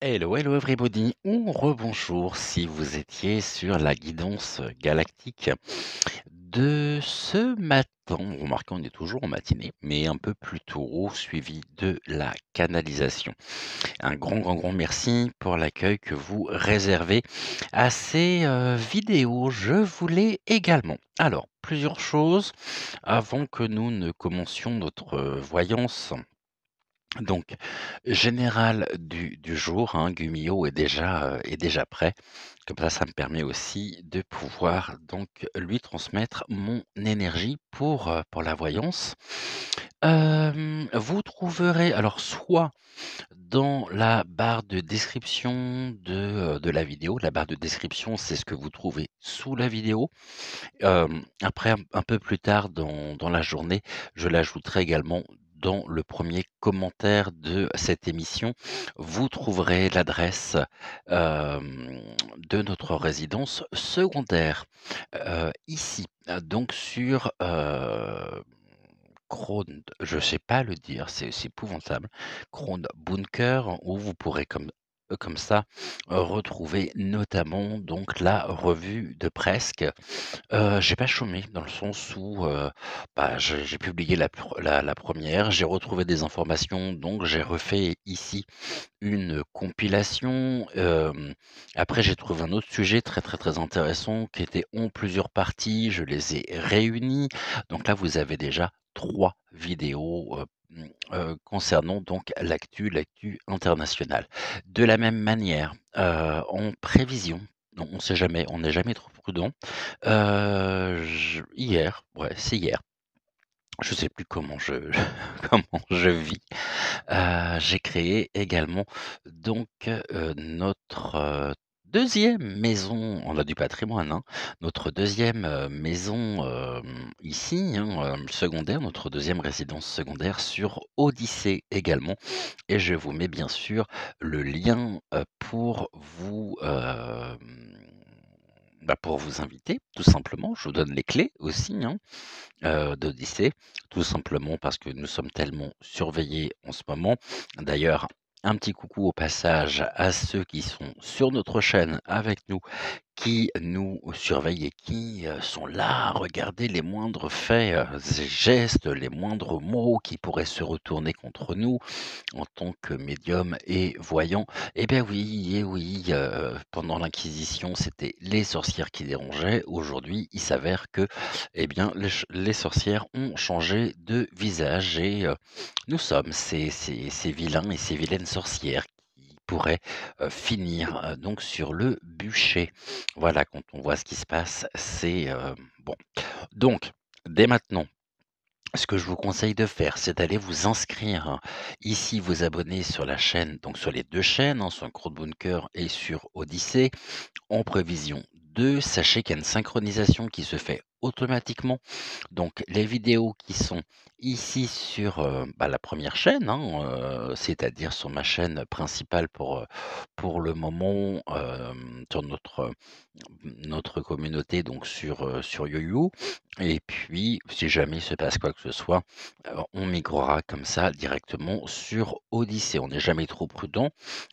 Hello, hello everybody, ou rebonjour si vous étiez sur la guidance galactique de ce matin. Remarquez, on est toujours en matinée, mais un peu plus tôt, suivi de la canalisation. Un grand, grand, grand merci pour l'accueil que vous réservez à ces vidéos. Je voulais également, alors, plusieurs choses avant que nous ne commencions notre voyance. Donc, général du jour, hein, Gumio est déjà prêt. Comme ça me permet aussi de pouvoir donc lui transmettre mon énergie pour la voyance. Vous trouverez alors soit dans la barre de description de la vidéo. La barre de description, c'est ce que vous trouvez sous la vidéo. Après un peu plus tard dans la journée, je l'ajouterai également dans le premier commentaire de cette émission. Vous trouverez l'adresse, de notre résidence secondaire, ici, donc sur, Krone, je sais pas le dire, c'est épouvantable. Krone Bunker, où vous pourrez comme ça, retrouver notamment donc la revue de Presque. J'ai pas chômé dans le sens où, bah, j'ai publié la 1re, j'ai retrouvé des informations, donc j'ai refait ici une compilation. Après j'ai trouvé un autre sujet très, très, très intéressant qui était en plusieurs parties, je les ai réunis. Donc là, vous avez déjà 3 vidéos, concernant donc l'actu internationale. De la même manière, en prévision, on sait jamais, on n'est jamais trop prudent. Je hier, ouais, c'est hier, je sais plus comment je comment je vis, j'ai créé également donc, notre, 2e maison, on a du patrimoine, hein, notre 2e, maison, ici, hein, secondaire, notre 2e résidence secondaire sur Odyssée également, et je vous mets bien sûr le lien, pour vous, bah, pour vous inviter tout simplement. Je vous donne les clés aussi, hein, d'Odyssée, tout simplement parce que nous sommes tellement surveillés en ce moment. D'ailleurs, un petit coucou au passage à ceux qui sont sur notre chaîne avec nous, qui nous surveillent et qui, sont là à regarder les moindres faits, et gestes, les moindres mots qui pourraient se retourner contre nous en tant que médium et voyant. Eh oui, pendant l'Inquisition, c'était les sorcières qui dérangeaient. Aujourd'hui, il s'avère que, eh bien, les sorcières ont changé de visage et nous sommes ces vilains et ces vilaines sorcières qui pourraient, finir, donc sur le bûcher. Voilà, quand on voit ce qui se passe, c'est, bon. Donc, dès maintenant, ce que je vous conseille de faire, c'est d'aller vous inscrire, hein, ici, vous abonner sur la chaîne, donc sur les 2 chaînes, hein, sur Crowdbunker et sur Odyssée. En prévision 2, sachez qu'il y a une synchronisation qui se fait automatiquement. Donc les vidéos qui sont ici sur, bah, la 1re chaîne, hein, c'est-à-dire sur ma chaîne principale pour le moment, sur notre communauté, donc sur YoYo, et puis si jamais il se passe quoi que ce soit, on migrera comme ça directement sur Odyssée. On n'est jamais trop prudent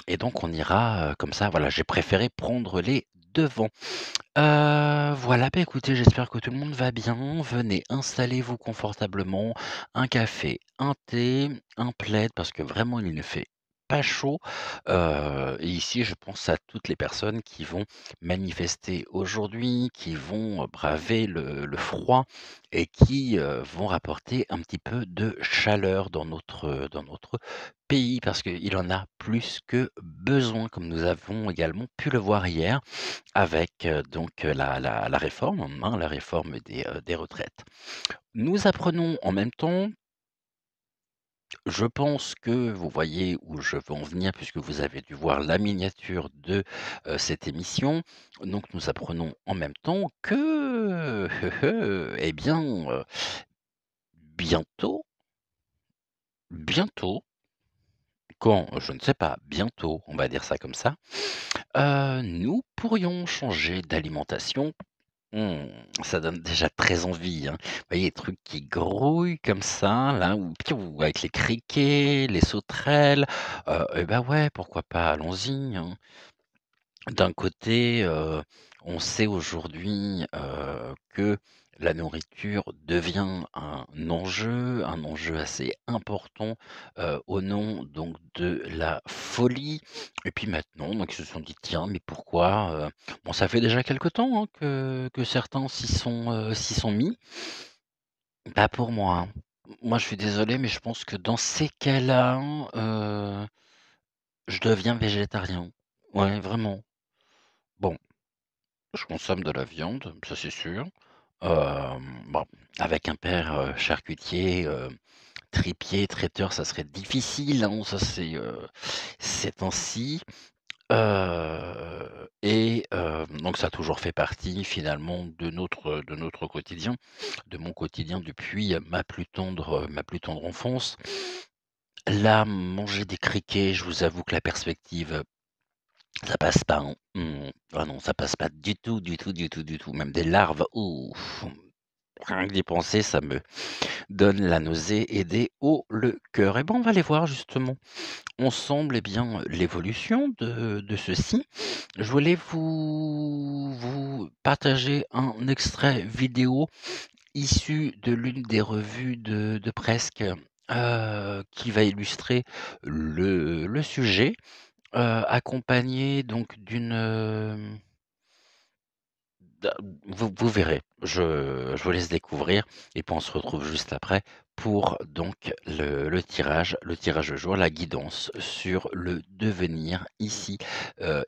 et donc on ira, comme ça, voilà, j'ai préféré prendre les devants. Voilà, bah, écoutez, j'espère que tout le monde va bien. Venez, installez-vous confortablement, un café, un thé, un plaid parce que vraiment il ne fait pas chaud. Et ici, je pense à toutes les personnes qui vont manifester aujourd'hui, qui vont, braver le froid et qui, vont rapporter un petit peu de chaleur dans notre pays parce qu'il en a plus que besoin, comme nous avons également pu le voir hier avec, donc, la réforme, hein, la réforme des retraites. Nous apprenons en même temps, je pense que vous voyez où je veux en venir puisque vous avez dû voir la miniature de, cette émission. Donc nous apprenons en même temps que, eh bien, bientôt, bientôt, quand? Je ne sais pas, bientôt, on va dire ça comme ça, nous pourrions changer d'alimentation Mmh, ça donne déjà très envie, hein. Vous voyez les trucs qui grouillent comme ça, là, ou piou, avec les criquets, les sauterelles, et bah, ouais, pourquoi pas, allons-y, hein. D'un côté, on sait aujourd'hui, que la nourriture devient un enjeu assez important, au nom donc de la folie et puis maintenant, donc ils se sont dit: «Tiens, mais pourquoi?» Bon, ça fait déjà quelque temps, hein, que certains s'y sont mis. Pas pour moi, hein. Moi, je suis désolé, mais je pense que dans ces cas-là, je deviens végétarien. Ouais, vraiment. Bon. Je consomme de la viande, ça c'est sûr. Bon, avec un père, charcutier, tripier, traiteur, ça serait difficile, hein, ça c'est ainsi. Donc ça a toujours fait partie finalement de notre quotidien, de mon quotidien depuis ma plus tendre enfance. Là, manger des criquets, je vous avoue que la perspective, ça passe pas, hein. Ah non, ça passe pas du tout, du tout, du tout, du tout. Même des larves, ouf, rien que d'y penser, ça me donne la nausée et des hauts le cœur. Et ben, on va aller voir justement ensemble, eh bien, l'évolution de ceci. Je voulais vous partager un extrait vidéo issu de l'une des revues de Presque, qui va illustrer le sujet. Accompagné donc da vous verrez. Je vous laisse découvrir et puis on se retrouve juste après pour donc le tirage au jour, la guidance sur le devenir ici,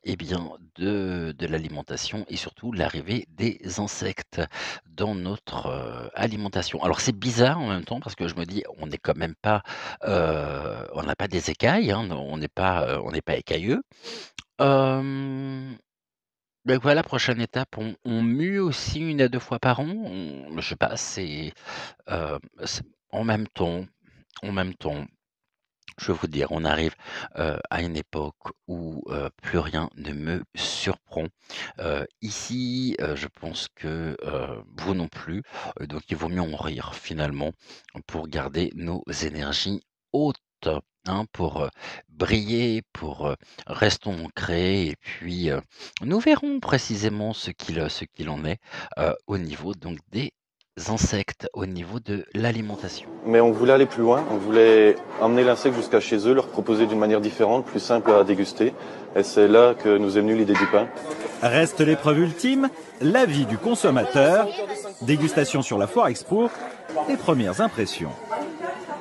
et bien de l'alimentation et surtout l'arrivée des insectes dans notre, alimentation. Alors c'est bizarre en même temps parce que je me dis: «On n'est quand même pas, on n'a pas des écailles, hein, on n'est pas écailleux». Hem, donc voilà, prochaine étape, on mue aussi 1 à 2 fois par an. Je sais pas, c'est en même temps, je vais vous dire, on arrive, à une époque où, plus rien ne me surprend. Ici, je pense que, vous non plus, donc il vaut mieux en rire finalement pour garder nos énergies hautes, hein, pour, briller, pour, restons ancrés et puis, nous verrons précisément ce qu'il en est, au niveau donc des insectes, au niveau de l'alimentation. Mais on voulait aller plus loin, on voulait emmener l'insecte jusqu'à chez eux, leur proposer d'une manière différente, plus simple à déguster. Et c'est là que nous est venue l'idée du pain. Reste l'épreuve ultime, l'avis du consommateur, dégustation sur la foire expo et premières impressions.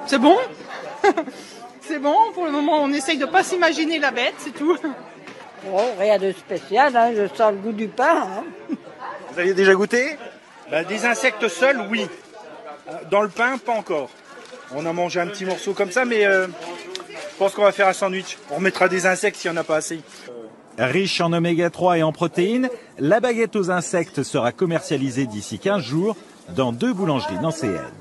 C'est bon. C'est bon, pour le moment on essaye de pas s'imaginer la bête, c'est tout. Oh, rien de spécial, hein, je sens le goût du pain. Hein. Vous aviez déjà goûté? Des insectes seuls, oui. Dans le pain, pas encore. On a mangé un petit morceau comme ça, mais je pense qu'on va faire un sandwich. On remettra des insectes s'il n'y en a pas assez. Riche en oméga 3 et en protéines, la baguette aux insectes sera commercialisée d'ici 15 jours dans 2 boulangeries nancéennes.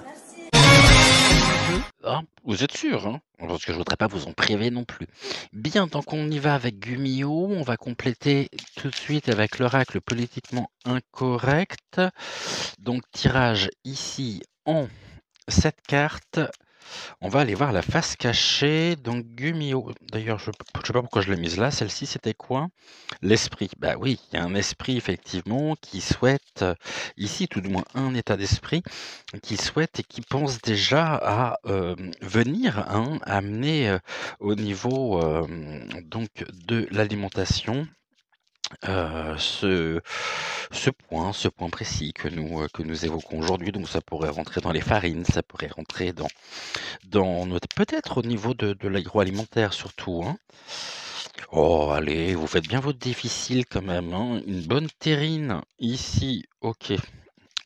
Ah, vous êtes sûr, hein? Parce que je voudrais pas vous en priver non plus. Bien, donc on y va avec Gumio, on va compléter tout de suite avec l'oracle politiquement incorrect. Donc tirage ici en 7 cartes. On va aller voir la face cachée, donc Gumio. D'ailleurs, je sais pas pourquoi je l'ai mise là. Celle-ci, c'était quoi? L'esprit. Bah oui, il y a un esprit effectivement qui souhaite, ici tout du moins un état d'esprit, qui souhaite et qui pense déjà à venir, hein, amener au niveau donc de l'alimentation ce, ce point précis que nous évoquons aujourd'hui. Donc ça pourrait rentrer dans les farines, ça pourrait rentrer peut-être au niveau de l'agroalimentaire surtout, hein. Oh, allez, vous faites bien votre difficile quand même, hein. Une bonne terrine ici, ok.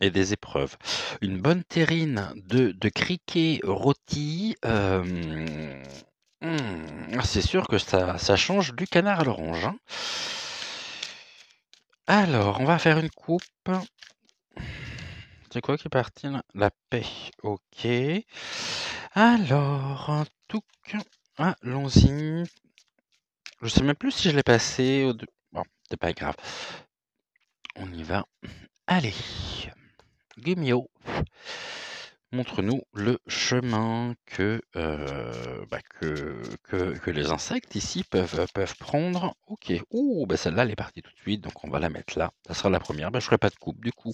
Et des épreuves. Une bonne terrine de criquet rôti. C'est sûr que ça change du canard à l'orange, hein. Alors, on va faire une coupe. C'est quoi qui est parti là? La paix. Ok. Alors, un touc. Allons-y. Je sais même plus si je l'ai passé. Bon, c'est pas grave. On y va. Allez, Gumio, montre-nous le chemin que les insectes ici peuvent prendre. Ok, ouh, bah celle-là elle est partie tout de suite, donc on va la mettre là. Ça sera la première, bah, je ferai pas de coupe du coup.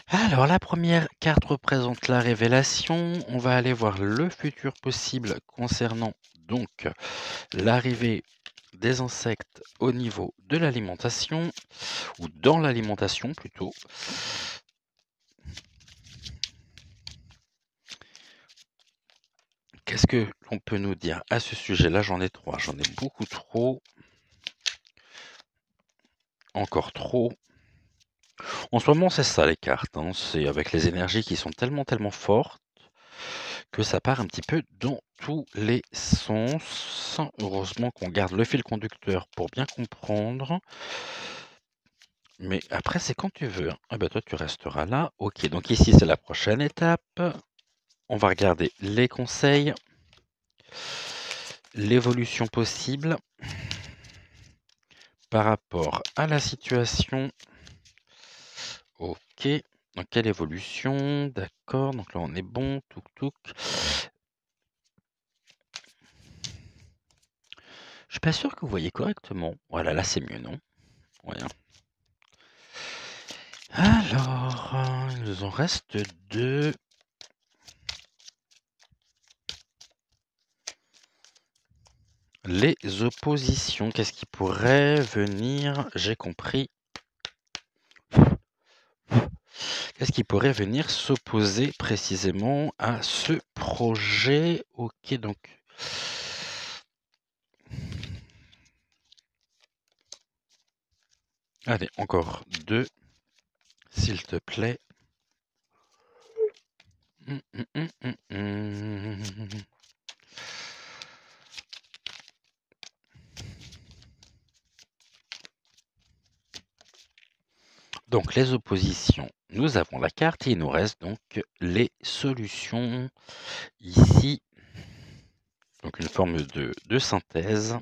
Alors la première carte représente la révélation. On va aller voir le futur possible concernant donc l'arrivée des insectes au niveau de l'alimentation, ou dans l'alimentation plutôt. Qu'est-ce que l'on peut nous dire à ce sujet-là? J'en ai 3, j'en ai beaucoup trop. Encore trop. En ce moment, c'est ça les cartes, hein. C'est avec les énergies qui sont tellement fortes que ça part un petit peu dans tous les sens. Heureusement qu'on garde le fil conducteur pour bien comprendre. Mais après, c'est quand tu veux, hein. Ah bah toi, tu resteras là. Ok, donc ici, c'est la prochaine étape. On va regarder les conseils, l'évolution possible par rapport à la situation. Ok, donc quelle évolution? D'accord, donc là on est bon, touk. Je suis pas sûr que vous voyez correctement. Voilà, là c'est mieux, non? Ouais. Alors, il nous en reste 2. Les oppositions, qu'est-ce qui pourrait venir? J'ai compris. Qu'est-ce qui pourrait venir s'opposer précisément à ce projet? Ok, donc. Allez, encore 2, s'il te plaît. Donc les oppositions, nous avons la carte et il nous reste donc les solutions ici. Donc une forme de synthèse.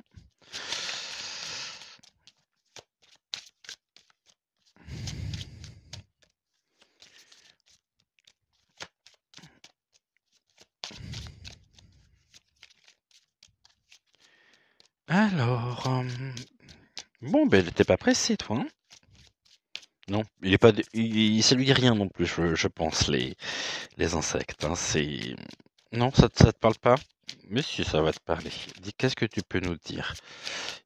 Alors, bon, ben, t'es pas pressé, toi, hein? Non, il est pas, ça lui dit rien non plus, je pense, les insectes, hein, c'est... Non, ça te parle pas? Mais si, ça va te parler. Dis, qu'est-ce que tu peux nous dire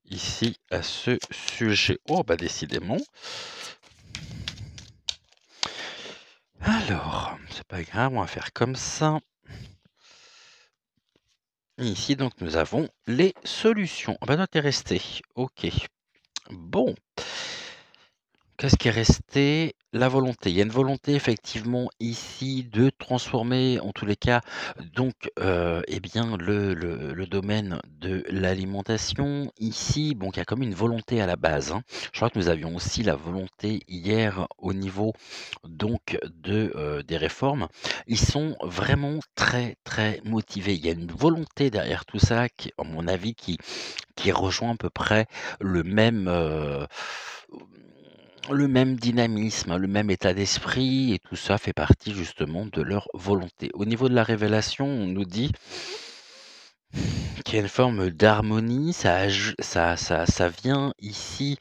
ici à ce sujet? Oh, bah décidément. Alors, c'est pas grave, on va faire comme ça. Ici, donc, nous avons les solutions. Ah bah non, t'es resté. Ok. Bon. Qu'est-ce qui est resté? La volonté. Il y a une volonté effectivement ici de transformer en tous les cas donc eh bien le domaine de l'alimentation. Ici, bon, il y a comme une volonté à la base, hein. Je crois que nous avions aussi la volonté hier au niveau donc des réformes. Ils sont vraiment très motivés. Il y a une volonté derrière tout ça qui, à mon avis, qui rejoint à peu près le même dynamisme, le même état d'esprit, et tout ça fait partie justement de leur volonté. Au niveau de la révélation, on nous dit qu'il y a une forme d'harmonie, ça vient ici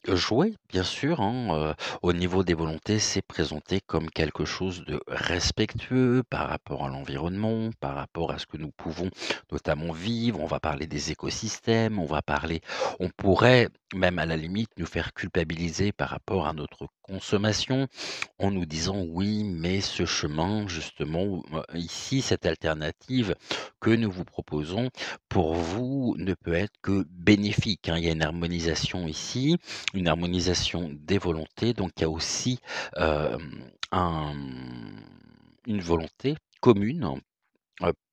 jouer, bien sûr, hein, au niveau des volontés, c'est présenté comme quelque chose de respectueux par rapport à l'environnement, par rapport à ce que nous pouvons notamment vivre. On va parler des écosystèmes, on pourrait même à la limite nous faire culpabiliser par rapport à notre consommation en nous disant oui, mais ce chemin, justement, ici, cette alternative que nous vous proposons, pour vous, ne peut être que bénéfique, hein. Il y a une harmonisation ici, une harmonisation des volontés, donc il y a aussi une volonté commune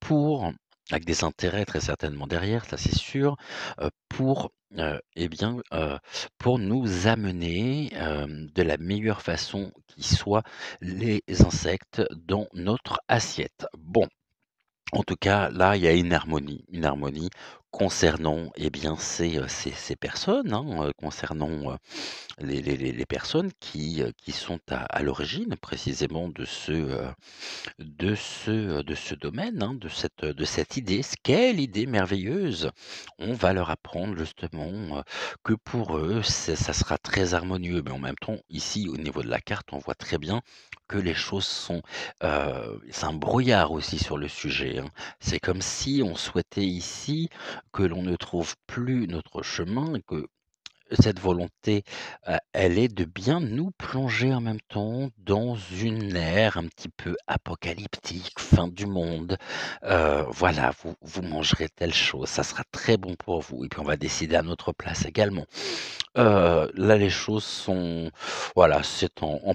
pour, avec des intérêts très certainement derrière, ça c'est sûr, pour pour nous amener de la meilleure façon qui soit les insectes dans notre assiette. Bon, en tout cas, là, il y a une harmonie concernant, eh bien, ces personnes, hein, concernant, les personnes qui sont à l'origine précisément de ce domaine, hein, de cette idée. Quelle idée merveilleuse! On va leur apprendre justement, que pour eux, ça sera très harmonieux. Mais en même temps, ici, au niveau de la carte, on voit très bien que les choses sont, c'est un brouillard aussi sur le sujet, hein. C'est comme si on souhaitait ici que l'on ne trouve plus notre chemin et que cette volonté, elle est de bien nous plonger en même temps dans une ère un petit peu apocalyptique, fin du monde. Voilà, vous mangerez telle chose, ça sera très bon pour vous et puis on va décider à notre place également. Là, les choses sont voilà, c'est en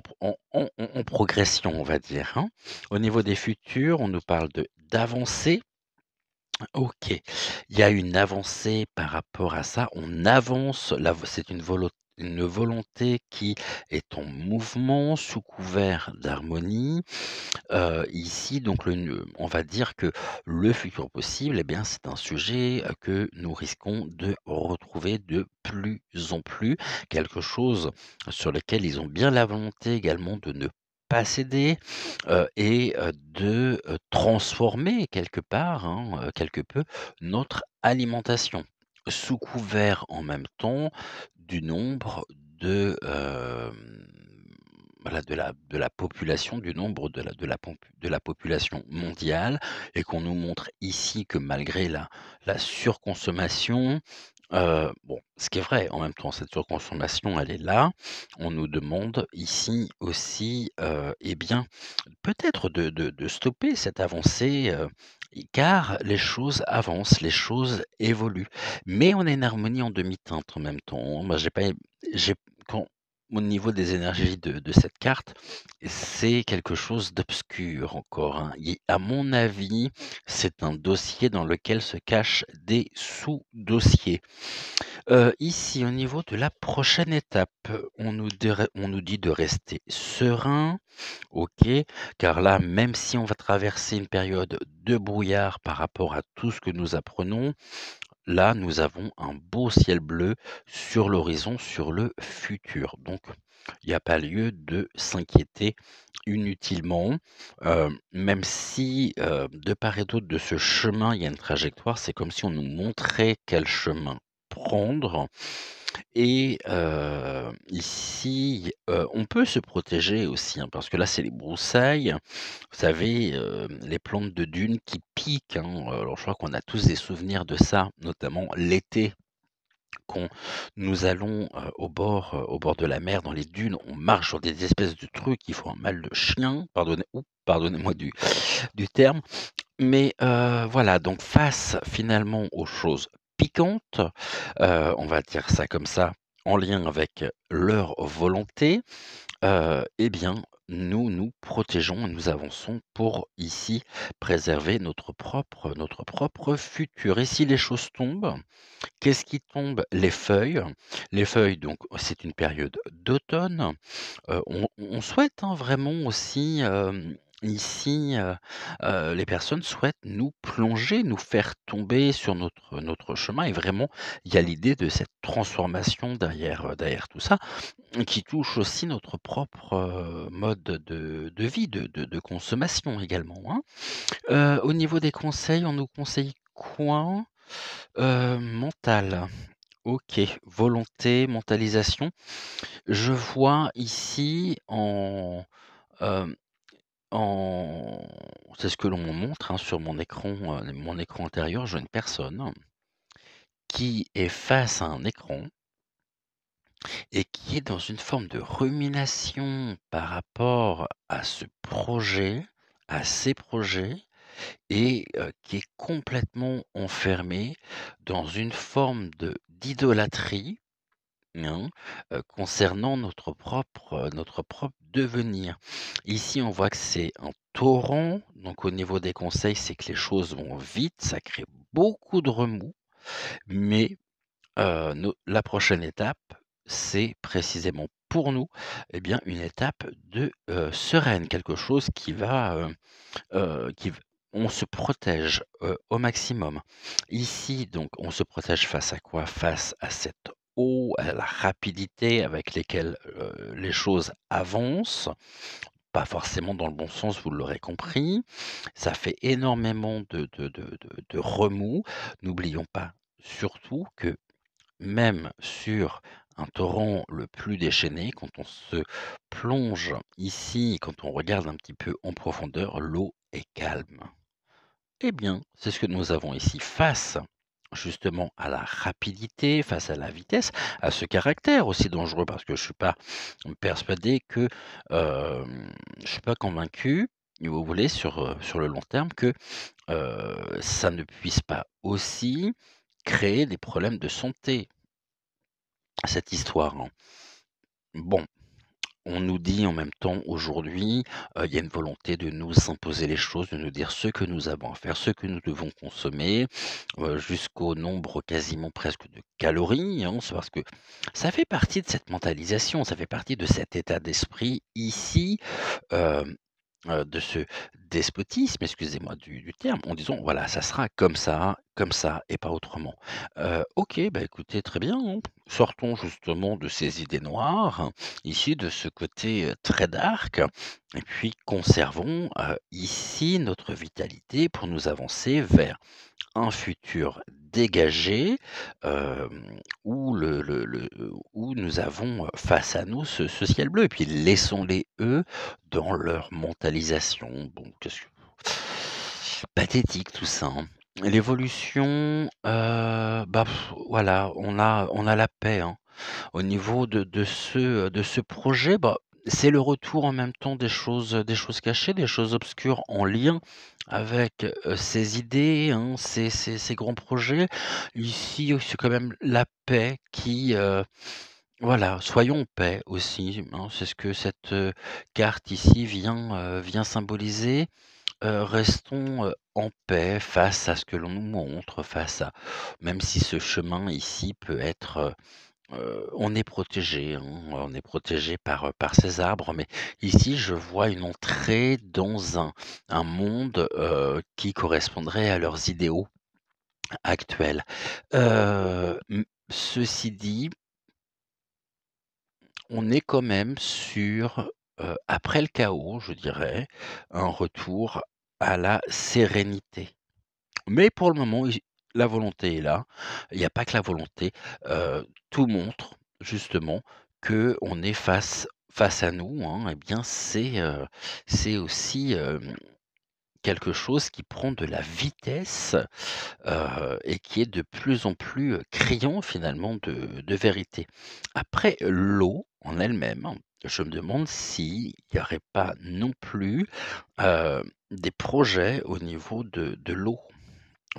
progression, on va dire, hein. Au niveau des futurs, on nous parle d'avancées. OK. Il y a une avancée par rapport à ça. On avance, c'est une volonté qui est en mouvement sous couvert d'harmonie. Ici donc on va dire que le futur possible, eh bien, c'est un sujet, que nous risquons de retrouver de plus en plus. Quelque chose sur lequel ils ont bien la volonté également de ne pas céder, et de, transformer quelque part, hein, quelque peu, notre alimentation. Sous couvert en même temps du nombre voilà, de la population, du nombre de la population mondiale et qu'on nous montre ici que malgré la surconsommation, bon, ce qui est vrai en même temps, cette surconsommation, elle est là. On nous demande ici aussi, eh bien, peut-être de stopper cette avancée, car les choses avancent, les choses évoluent. Mais on a une harmonie en demi-teinte en même temps. Moi, j'ai quand au niveau des énergies de cette carte, c'est quelque chose d'obscur encore, hein. À mon avis, c'est un dossier dans lequel se cachent des sous-dossiers. Ici, au niveau de la prochaine étape, on nous dit de rester serein, OK, car là, même si on va traverser une période de brouillard par rapport à tout ce que nous apprenons, là, nous avons un beau ciel bleu sur l'horizon, sur le futur. Donc, il n'y a pas lieu de s'inquiéter inutilement, même si, de part et d'autre de ce chemin, il y a une trajectoire, c'est comme si on nous montrait quel chemin prendre et ici, on peut se protéger aussi, hein, parce que là, c'est les broussailles. Vous savez, les plantes de dunes qui piquent, hein, alors je crois qu'on a tous des souvenirs de ça, notamment l'été quand nous allons, au bord de la mer, dans les dunes, on marche sur des espèces de trucs qui font un mal de chien, pardonnez-moi du terme. Mais voilà, donc face finalement aux choses piquantes, on va dire ça comme ça, en lien avec leur volonté, eh bien, nous nous protégeons et nous avançons pour ici préserver notre propre futur. Et si les choses tombent, qu'est-ce qui tombe? Les feuilles. Les feuilles, donc c'est une période d'automne. On souhaite, hein, vraiment aussi, ici, les personnes souhaitent nous plonger, nous faire tomber sur notre chemin et vraiment, il y a l'idée de cette transformation derrière tout ça, qui touche aussi notre propre, mode de vie, de consommation également, hein. Au niveau des conseils, on nous conseille quoi? Mental. OK, volonté, mentalisation. Je vois ici hem, en c'est ce que l'on me montre, hein, sur mon écran intérieur, je vois une personne qui est face à un écran et qui est dans une forme de rumination par rapport à ce projet, à ces projets et qui est complètement enfermé dans une forme d'idolâtrie, hein, concernant notre propre devenir. Ici, on voit que c'est un torrent, donc au niveau des conseils, c'est que les choses vont vite, ça crée beaucoup de remous, mais la prochaine étape, c'est précisément pour nous, eh bien, une étape sereine, quelque chose qui va, qui v on se protège, au maximum. Ici, donc, on se protège face à quoi? Face à cette eau, à la rapidité avec lesquelles, les choses avancent, pas forcément dans le bon sens, vous l'aurez compris. Ça fait énormément de remous. N'oublions pas surtout que même sur un torrent le plus déchaîné, quand on se plonge ici, quand on regarde un petit peu en profondeur, l'eau est calme. Eh bien, c'est ce que nous avons ici face justement à la rapidité, face à la vitesse, à ce caractère aussi dangereux, parce que je suis pas persuadé que, je suis pas convaincu, si vous voulez, sur le long terme que, ça ne puisse pas aussi créer des problèmes de santé, cette histoire, hein. Bon, on nous dit en même temps aujourd'hui, il y a une volonté de nous imposer les choses, de nous dire ce que nous avons à faire, ce que nous devons consommer, jusqu'au nombre quasiment presque de calories, hein. C'est parce que ça fait partie de cette mentalisation, ça fait partie de cet état d'esprit ici, hem de ce despotisme, excusez-moi du terme, en disant: «Voilà, ça sera comme ça et pas autrement». OK, bah, écoutez, très bien, hein. Sortons justement de ces idées noires, hein, ici, de ce côté, très dark et puis conservons, ici notre vitalité pour nous avancer vers un futur dégagé, où où nous avons, face à nous ce ciel bleu et puis laissons-les, eux, dans leur mentalisation. Bon, qu'est-ce que pathétique tout ça, hein. L'évolution, bah, voilà, on a la paix, hein. Au niveau de ce projet, bah, c'est le retour en même temps des choses cachées, des choses obscures en lien avec, ces idées, hein, ces grands projets. Ici, c'est quand même la paix qui, voilà, soyons en paix aussi, hein, c'est ce que cette, carte ici vient symboliser. Restons, en paix face à ce que l'on nous montre, face à même si ce chemin ici peut être, on est protégé, hein, on est protégé par ces arbres, mais ici je vois une entrée dans un monde, qui correspondrait à leurs idéaux actuels. Ceci dit, on est quand même sur, après le chaos, je dirais, un retour à la sérénité. Mais pour le moment, la volonté est là. Il n'y a pas que la volonté, tout montre justement qu'on est face à nous, hein, et bien c'est aussi, quelque chose qui prend de la vitesse, et qui est de plus en plus, criant finalement de vérité. Après l'eau en elle-même, je me demande s'il n'y aurait pas non plus, des projets au niveau de l'eau.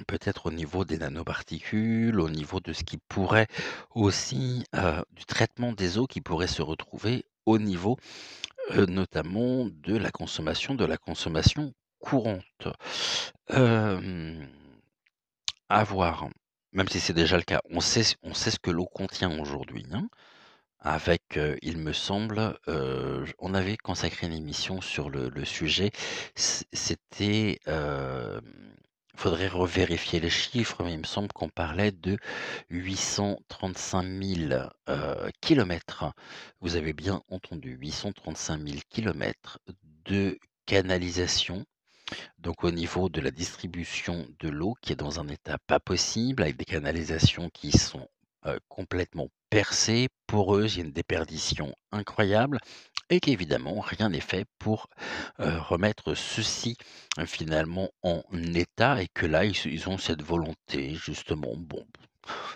Peut-être au niveau des nanoparticules, au niveau de ce qui pourrait aussi, du traitement des eaux qui pourrait se retrouver au niveau, notamment de la consommation courante. Hem, à voir, même si c'est déjà le cas. On sait ce que l'eau contient aujourd'hui, hein, avec, il me semble, on avait consacré une émission sur le sujet. C'était, faudrait revérifier les chiffres, mais il me semble qu'on parlait de 835 000, kilomètres. Vous avez bien entendu, 835 000 kilomètres de canalisation, donc au niveau de la distribution de l'eau qui est dans un état pas possible, avec des canalisations qui sont, complètement percées, poreuses, il y a une déperdition incroyable et qu'évidemment rien n'est fait pour, remettre ceci, finalement en état et que là, ils ont cette volonté justement, bon,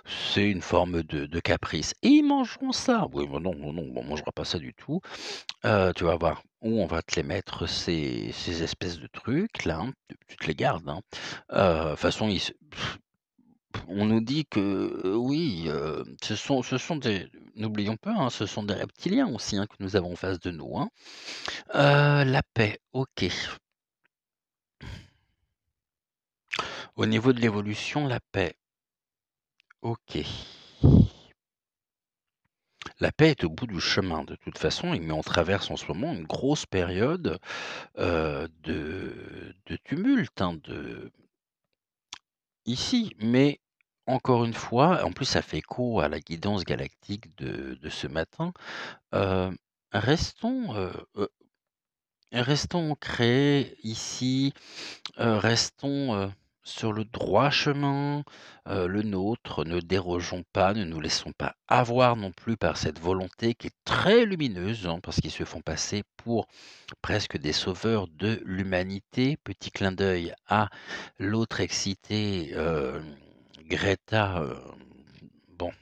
c'est une forme de caprice et ils mangeront ça. Oui, mais non, non, non, on mangera pas ça du tout. Tu vas voir où on va te les mettre ces espèces de trucs là, hein, tu te les gardes, hein. De toute façon, on nous dit que, oui, ce sont des n'oublions pas, hein, ce sont des reptiliens aussi, hein, que nous avons en face de nous, hein. La paix, OK. Au niveau de l'évolution, la paix, OK. La paix est au bout du chemin de toute façon, mais on traverse en ce moment une grosse période, de de tumulte, hein, ici, mais encore une fois, en plus ça fait écho à la guidance galactique de ce matin, heu, restons, restons ancrés ici, restons, sur le droit chemin, le nôtre. Ne dérogeons pas, ne nous laissons pas avoir non plus par cette volonté qui est très lumineuse, hein, parce qu'ils se font passer pour presque des sauveurs de l'humanité. Petit clin d'œil à l'autre excité, Greta, bon,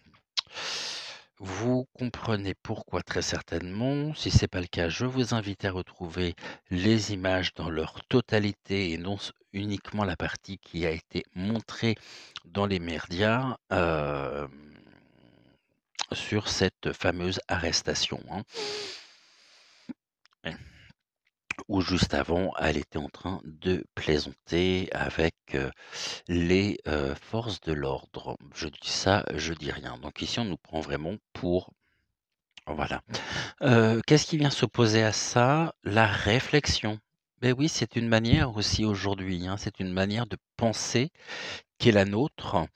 vous comprenez pourquoi très certainement. Si c'est pas le cas, je vous invite à retrouver les images dans leur totalité et non uniquement la partie qui a été montrée dans les médias, sur cette fameuse arrestation, hein. Ouais. Où juste avant, elle était en train de plaisanter avec, les, forces de l'ordre. Je dis ça, je dis rien. Donc ici, on nous prend vraiment pour voilà. Qu'est-ce qui vient s'opposer à ça? La réflexion. Beh oui, c'est une manière aussi aujourd'hui, hein, c'est une manière de penser qui est la nôtre,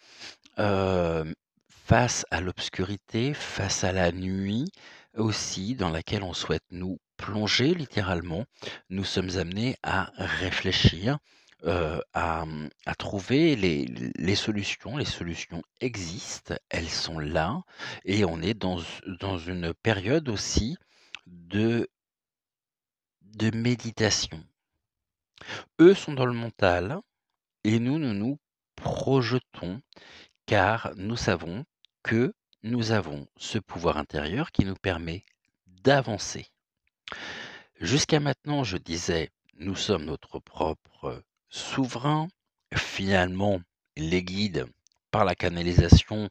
hem, face à l'obscurité, face à la nuit aussi, dans laquelle on souhaite nous plonger littéralement. Nous sommes amenés à réfléchir, à trouver les solutions. Les solutions existent, elles sont là et on est dans une période aussi de méditation. Eux sont dans le mental et nous nous projetons car nous savons que nous avons ce pouvoir intérieur qui nous permet d'avancer. Jusqu'à maintenant, je disais, nous sommes notre propre souverain. Finalement, les guides, par la canalisation,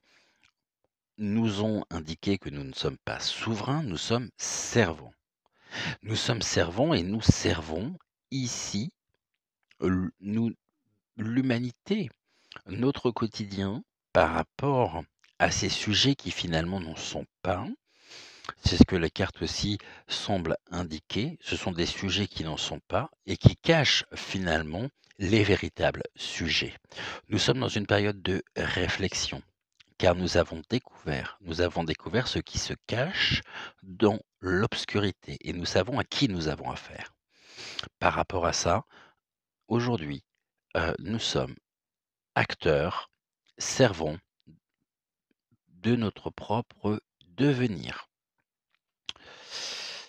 nous ont indiqué que nous ne sommes pas souverains, nous sommes servants. Nous sommes servants et nous servons ici l'humanité, notre quotidien par rapport à ces sujets qui finalement n'en sont pas. C'est ce que les cartes aussi semblent indiquer. Ce sont des sujets qui n'en sont pas et qui cachent finalement les véritables sujets. Nous sommes dans une période de réflexion car nous avons découvert ce qui se cache dans l'obscurité et nous savons à qui nous avons affaire. Par rapport à ça, aujourd'hui, nous sommes acteurs, servants de notre propre devenir.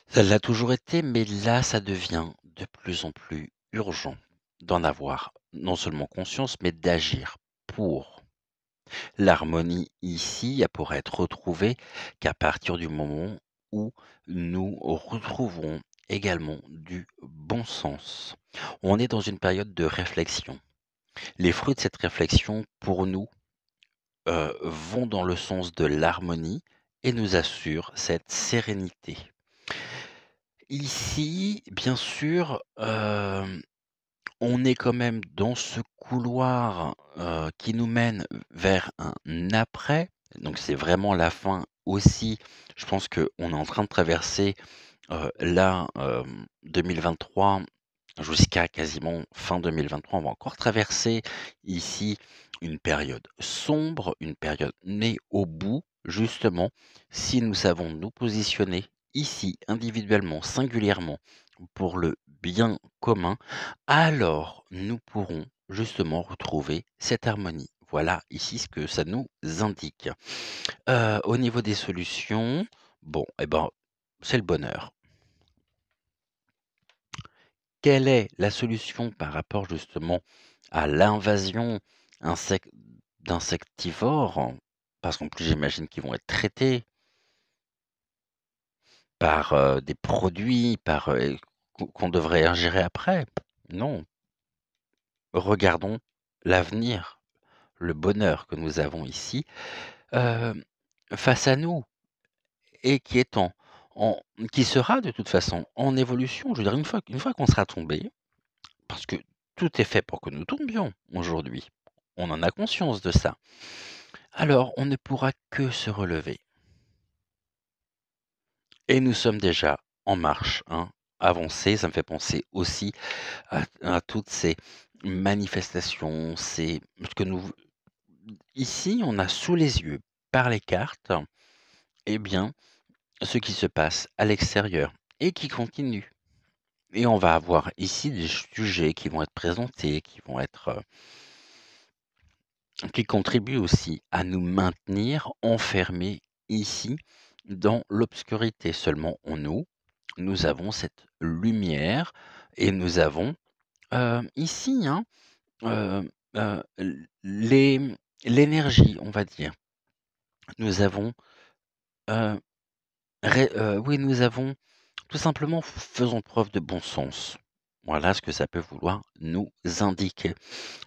Ça l'a toujours été, mais là, ça devient de plus en plus urgent d'en avoir non seulement conscience, mais d'agir pour. L'harmonie ici, elle pourrait être retrouvée qu'à partir du moment où nous retrouverons également du bon sens. On est dans une période de réflexion. Les fruits de cette réflexion, pour nous, vont dans le sens de l'harmonie et nous assurent cette sérénité. Ici, bien sûr, on est quand même dans ce couloir, qui nous mène vers un après. Donc c'est vraiment la fin aussi. Je pense qu'on est en train de traverser, là, 2023 jusqu'à quasiment fin 2023. On va encore traverser ici une période sombre, une période mais au bout, justement, si nous savons nous positionner ici, individuellement, singulièrement, pour le bien commun, alors nous pourrons justement retrouver cette harmonie. Voilà ici ce que ça nous indique. Au niveau des solutions, bon, eh ben, c'est le bonheur. Quelle est la solution par rapport justement à l'invasion d'insectivores? Parce qu'en plus, j'imagine qu'ils vont être traités par, des produits, qu'on devrait ingérer après. Non. Regardons l'avenir, le bonheur que nous avons ici, face à nous et qui sera de toute façon en évolution. Je veux dire une fois qu'on sera tombé, parce que tout est fait pour que nous tombions aujourd'hui, on en a conscience de ça, alors on ne pourra que se relever. Et nous sommes déjà en marche, hein, avancé. Ça me fait penser aussi à toutes ces manifestations, c'est ce que nous ici, on a sous les yeux, par les cartes, eh bien, ce qui se passe à l'extérieur et qui continue. Et on va avoir ici des sujets qui vont être présentés, qui contribuent aussi à nous maintenir enfermés ici dans l'obscurité. Seulement nous avons cette lumière et nous avons ici l'énergie, on va dire. Nous avons, oui, nous avons tout simplement faisons preuve de bon sens. Voilà ce que ça peut vouloir nous indiquer.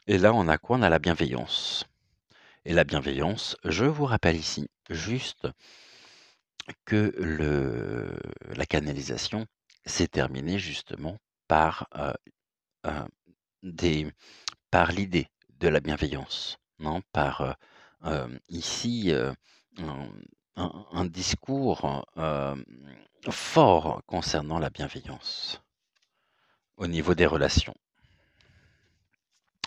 Et là, on a quoi? On a la bienveillance. Et la bienveillance, je vous rappelle ici juste que la canalisation s'est terminée justement par, par l'idée de la bienveillance, non? Par, ici, un un discours, fort concernant la bienveillance, au niveau des relations.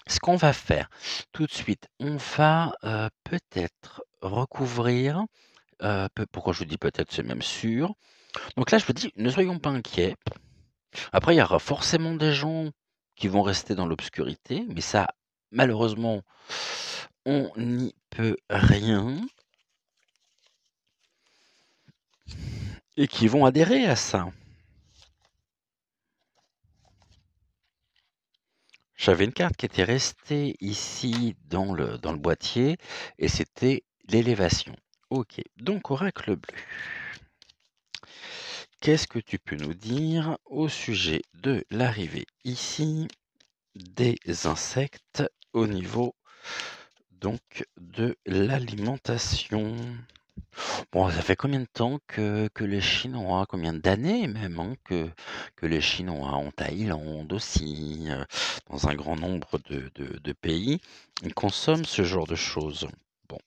Ce qu'on va faire tout de suite, on va, peut-être recouvrir, pourquoi je vous dis peut-être, c'est même sûr. Donc là, je vous dis, ne soyons pas inquiets. Après, il y aura forcément des gens qui vont rester dans l'obscurité, mais ça, malheureusement, on n'y peut rien. Et qui vont adhérer à ça. J'avais une carte qui était restée ici dans le boîtier et c'était l'élévation. Ok, donc oracle bleu. Qu'est-ce que tu peux nous dire au sujet de l'arrivée ici des insectes au niveau donc de l'alimentation? Bon, ça fait combien de temps que les Chinois, combien d'années même, hein, que les Chinois en Thaïlande aussi, dans un grand nombre de pays, ils consomment ce genre de choses. Bon,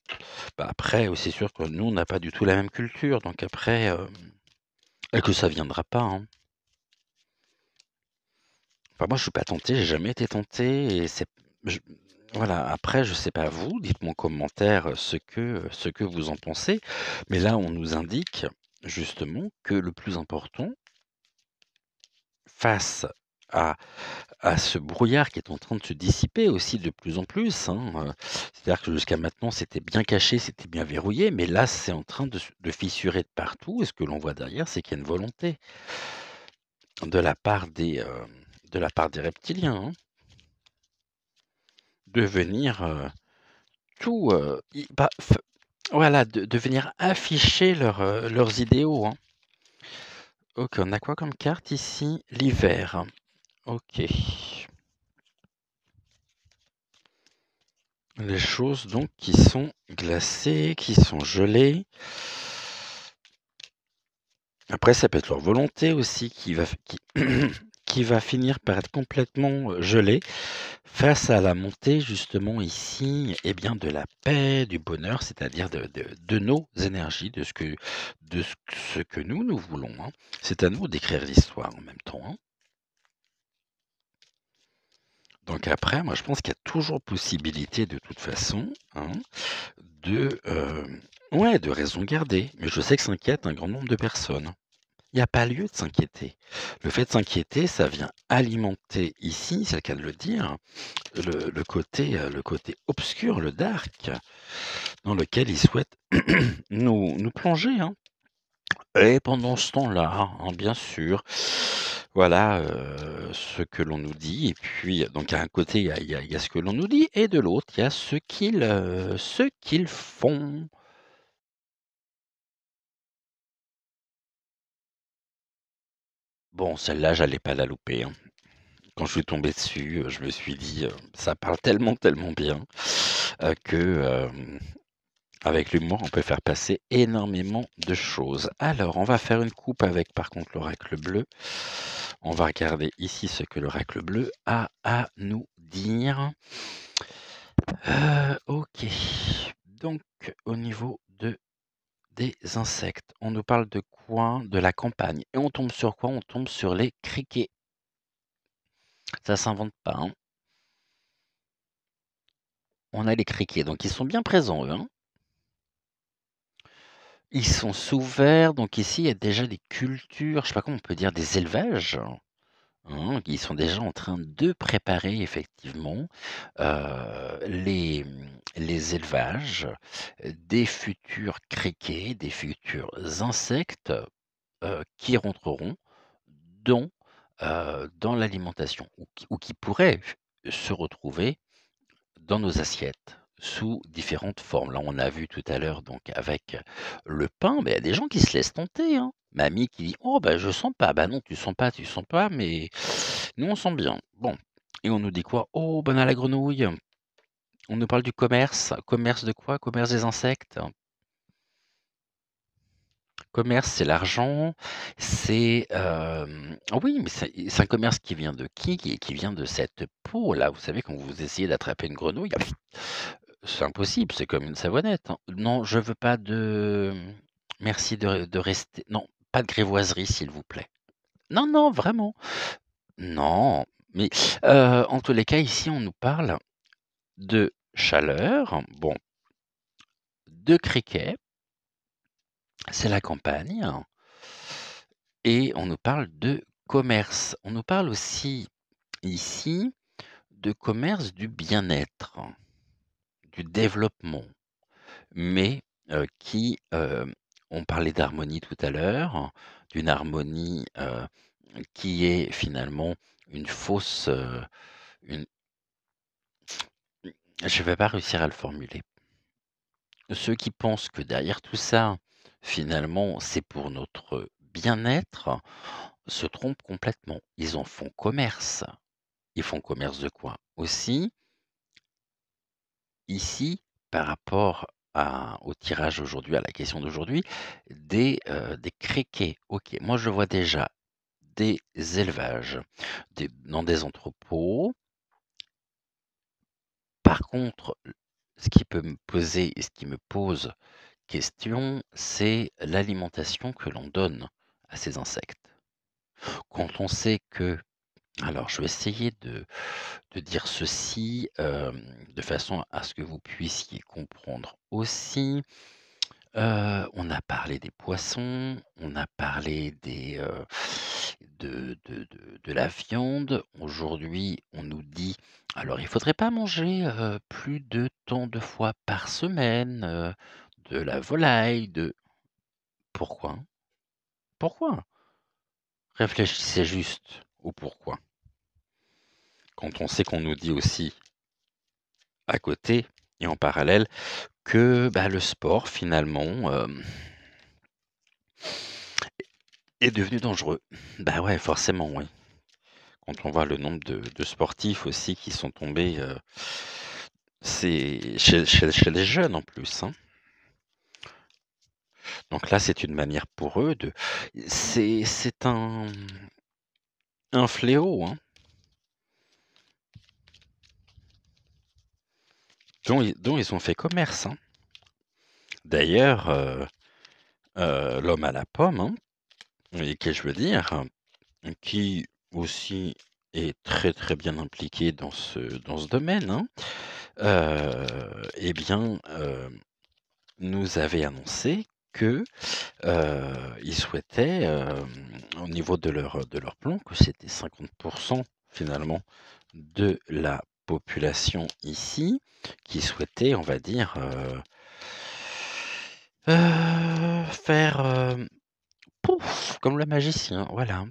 bah après, c'est sûr que nous, on n'a pas du tout la même culture, donc après, et que ça viendra pas, hein. Enfin, moi, je suis pas tenté, j'ai jamais été tenté, et voilà, après, je sais pas vous, dites-moi en commentaire ce que vous en pensez. Mais là, on nous indique justement que le plus important, face à ce brouillard qui est en train de se dissiper aussi de plus en plus, hein, c'est-à-dire que jusqu'à maintenant, c'était bien caché, c'était bien verrouillé, mais là, c'est en train de fissurer de partout. Et ce que l'on voit derrière, c'est qu'il y a une volonté de la part des reptiliens, hein, de venir tout, voilà, de venir afficher leurs idéaux, hein. Ok, on a quoi comme carte ici? L'hiver. Ok. Les choses donc qui sont glacées, qui sont gelées. Après, ça peut être leur volonté aussi qui va finir par être complètement gelée face à la montée justement ici, eh bien, de la paix, du bonheur, c'est-à-dire de nos énergies, de ce que nous voulons, hein. C'est à nous d'écrire l'histoire en même temps, hein. Donc après, moi je pense qu'il y a toujours possibilité de toute façon, hein, de raison garder. Mais je sais que s'inquiète un grand nombre de personnes. Il n'y a pas lieu de s'inquiéter. Le fait de s'inquiéter, ça vient alimenter ici, c'est le cas de le dire, le côté obscur, le dark, dans lequel ils souhaitent nous plonger, hein. Et pendant ce temps-là, hein, bien sûr, voilà ce que l'on nous dit. Et puis, donc, à un côté, il y a ce que l'on nous dit, et de l'autre, il y a ce qu'ils font. Bon, celle-là, j'allais pas la louper, hein. Quand je suis tombé dessus, je me suis dit, ça parle tellement, tellement bien que avec l'humour, on peut faire passer énormément de choses. Alors, on va faire une coupe avec, par contre, l'oracle bleu. On va regarder ici ce que l'oracle bleu a à nous dire. Ok. Donc, au niveau de des insectes. On nous parle de quoi? De la campagne. Et on tombe sur quoi? On tombe sur les criquets. Ça s'invente pas, hein. On a les criquets, donc ils sont bien présents, eux, hein. Ils sont sous verre, donc ici, il y a déjà des cultures, je sais pas comment on peut dire, des élevages, hein, qui sont déjà en train de préparer effectivement, les élevages, des futurs criquets, des futurs insectes, qui rentreront dans, dans l'alimentation ou qui pourraient se retrouver dans nos assiettes, sous différentes formes. Là, on a vu tout à l'heure donc avec le pain, mais il y a des gens qui se laissent tenter, hein. Mamie qui dit: «Oh bah, je sens pas». Bah non, tu sens pas, mais nous on sent bien. Bon et on nous dit quoi? Oh, banane à la grenouille. On nous parle du commerce. Commerce de quoi? Commerce des insectes. Commerce, c'est l'argent, c'est, oui, mais c'est un commerce qui vient de qui? Qui vient de cette peau-là. Vous savez, quand vous essayez d'attraper une grenouille, c'est impossible, c'est comme une savonnette, hein. Non, je veux pas de merci de rester non, pas de grivoiserie, s'il vous plaît. Non, non, vraiment. Non, mais, en tous les cas, ici, on nous parle de chaleur, bon, de criquets, c'est la campagne. Et on nous parle de commerce. On nous parle aussi ici de commerce du bien-être, du développement, mais on parlait d'harmonie tout à l'heure, d'une harmonie qui est finalement une fausse, une je vais pas réussir à le formuler. Ceux qui pensent que derrière tout ça, finalement, c'est pour notre bien-être, se trompent complètement. Ils en font commerce. Ils font commerce de quoi? Aussi, ici, par rapport au tirage aujourd'hui, à la question d'aujourd'hui, des criquets. OK, moi je vois déjà des élevages, dans des entrepôts. Par contre, ce qui peut me poser et ce qui me pose question, c'est l'alimentation que l'on donne à ces insectes. Quand on sait que alors je vais essayer de dire ceci, de façon à ce que vous puissiez comprendre aussi. On a parlé des poissons, on a parlé de la viande. Aujourd'hui, on nous dit alors il faudrait pas manger, plus de tant de fois par semaine, de la volaille, de pourquoi? Pourquoi? Réfléchissez juste au pourquoi. Quand on sait qu'on nous dit aussi à côté et en parallèle que, bah, le sport finalement, est devenu dangereux. Bah, ouais, forcément, oui. Quand on voit le nombre de sportifs aussi qui sont tombés, c'est chez les jeunes en plus, hein. Donc là, c'est une manière pour eux de c'est un fléau, hein, dont ils ont fait commerce, hein. D'ailleurs, l'homme à la pomme, hein, et que je veux dire, qui aussi est très, très bien impliqué dans ce domaine, hein, eh bien, nous avait annoncé que, ils souhaitaient, au niveau de leur plan, que c'était 50 finalement de la population ici qui souhaitait, on va dire, faire, pouf! Comme le magicien, voilà.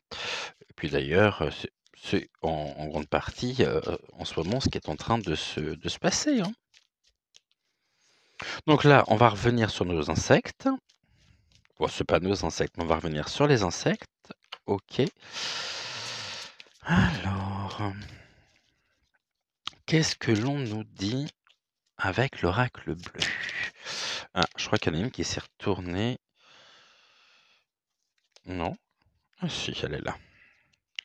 Et puis d'ailleurs, c'est en grande partie, en ce moment, ce qui est en train de se passer, hein. Donc là, on va revenir sur nos insectes. Bon, c'est pas nos insectes, mais on va revenir sur les insectes. OK. Alors, qu'est-ce que l'on nous dit avec l'oracle bleu? Ah, je crois qu'il y en a une qui s'est retournée. Non? Ah si, elle est là.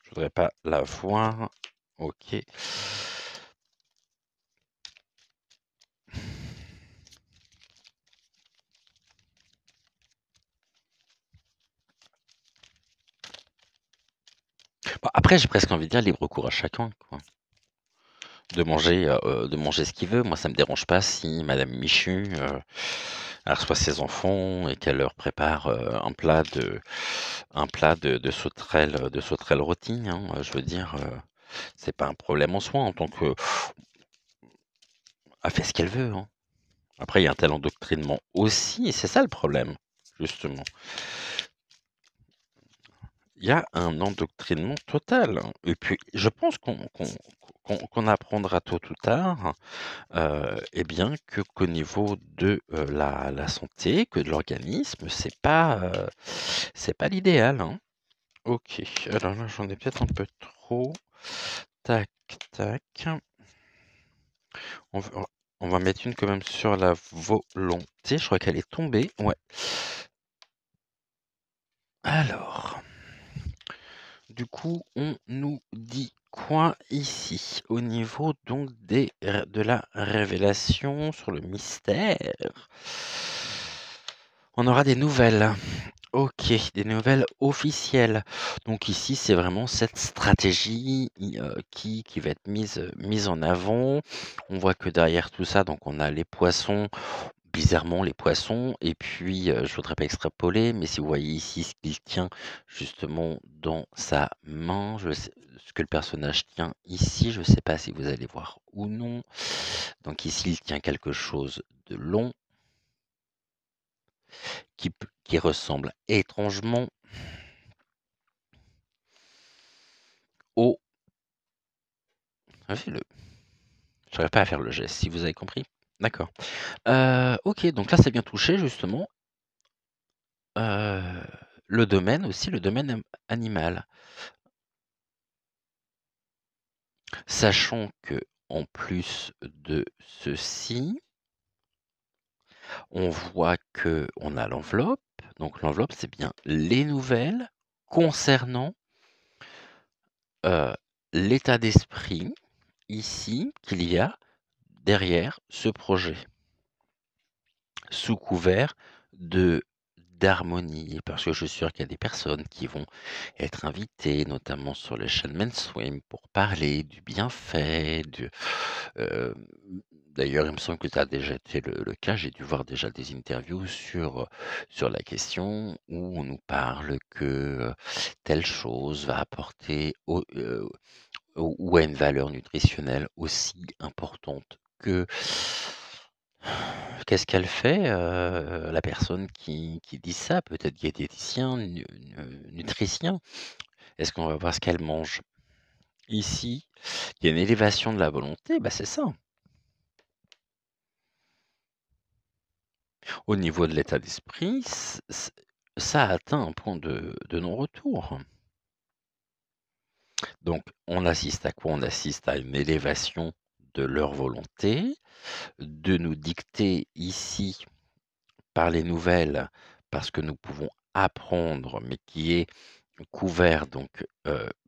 Je voudrais pas la voir. OK. Après, j'ai presque envie de dire libre cours à chacun, quoi. De manger ce qu'il veut. Moi, ça me dérange pas si Madame Michu, elle reçoit ses enfants et qu'elle leur prépare un plat de sauterelles rôties, hein. Je veux dire, c'est pas un problème en soi en tant que. Elle fait ce qu'elle veut, hein. Après, il y a un tel endoctrinement aussi, et c'est ça le problème, justement. Il y a un endoctrinement total, hein. Et puis, je pense qu'on apprendra tôt ou tard, eh bien, qu'au niveau de la santé, que de l'organisme, c'est pas l'idéal, hein. Ok, alors là, j'en ai peut-être un peu trop. Tac, tac. On va mettre une quand même sur la volonté. Je crois qu'elle est tombée. Ouais. Alors, du coup, on nous dit quoi ici au niveau donc de la révélation sur le mystère? On aura des nouvelles. Ok, des nouvelles officielles. Donc ici, c'est vraiment cette stratégie qui va être mise en avant. On voit que derrière tout ça, donc on a les poissons, bizarrement les poissons, et puis je voudrais pas extrapoler, mais si vous voyez ici ce qu'il tient justement dans sa main, ce que le personnage tient ici, je ne sais pas si vous allez voir ou non. Donc ici, il tient quelque chose de long, qui ressemble étrangement au... Fais-le. Je n'arrive pas à faire le geste, si vous avez compris. D'accord. Ok, donc là, c'est bien touché, justement. Le domaine aussi, le domaine animal. Sachant que, en plus de ceci, on voit que on a l'enveloppe. Donc l'enveloppe, c'est bien les nouvelles concernant l'état d'esprit ici qu'il y a derrière ce projet, sous couvert d'harmonie, parce que je suis sûr qu'il y a des personnes qui vont être invitées, notamment sur les chaînes mainstream, pour parler du bienfait, d'ailleurs, il me semble que ça a déjà été le cas. J'ai dû voir déjà des interviews sur la question où on nous parle que telle chose va apporter ou a une valeur nutritionnelle aussi importante que. Qu'est-ce qu'elle fait, la personne qui dit ça? Peut-être diététicien, nutricien. Est-ce qu'on va voir ce qu'elle mange? Ici, il y a une élévation de la volonté, bah, c'est ça. Au niveau de l'état d'esprit, ça a atteint un point de non-retour. Donc, on assiste à quoi? On assiste à une élévation de leur volonté, de nous dicter ici par les nouvelles, parce que nous pouvons apprendre, mais qui est couvert, donc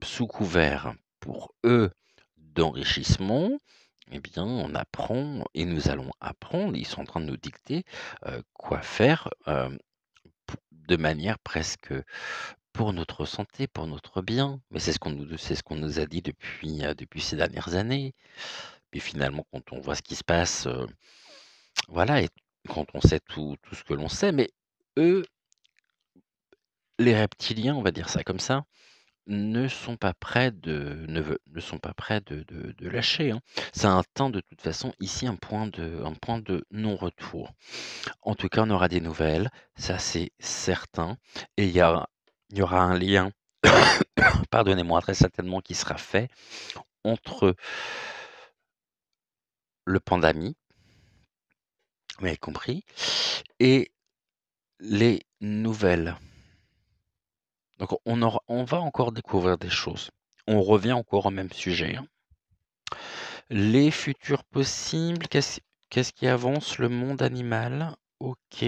sous couvert pour eux d'enrichissement, eh bien, on apprend et nous allons apprendre. Ils sont en train de nous dicter quoi faire de manière presque pour notre santé, pour notre bien. Mais c'est ce qu'on nous a dit depuis ces dernières années. Puis finalement, quand on voit ce qui se passe, voilà, et quand on sait tout ce que l'on sait, mais eux, les reptiliens, on va dire ça comme ça, ne sont pas prêts ne sont pas prêts de lâcher, hein. Ça atteint de toute façon ici un point de non-retour. En tout cas, on aura des nouvelles, ça c'est certain, et il y aura un lien, pardonnez-moi, très certainement qui sera fait entre le pandémie, vous avez compris, et les nouvelles. Donc on va encore découvrir des choses. On revient encore au même sujet, hein. Les futurs possibles, qu'est-ce qui avance? Le monde animal, ok.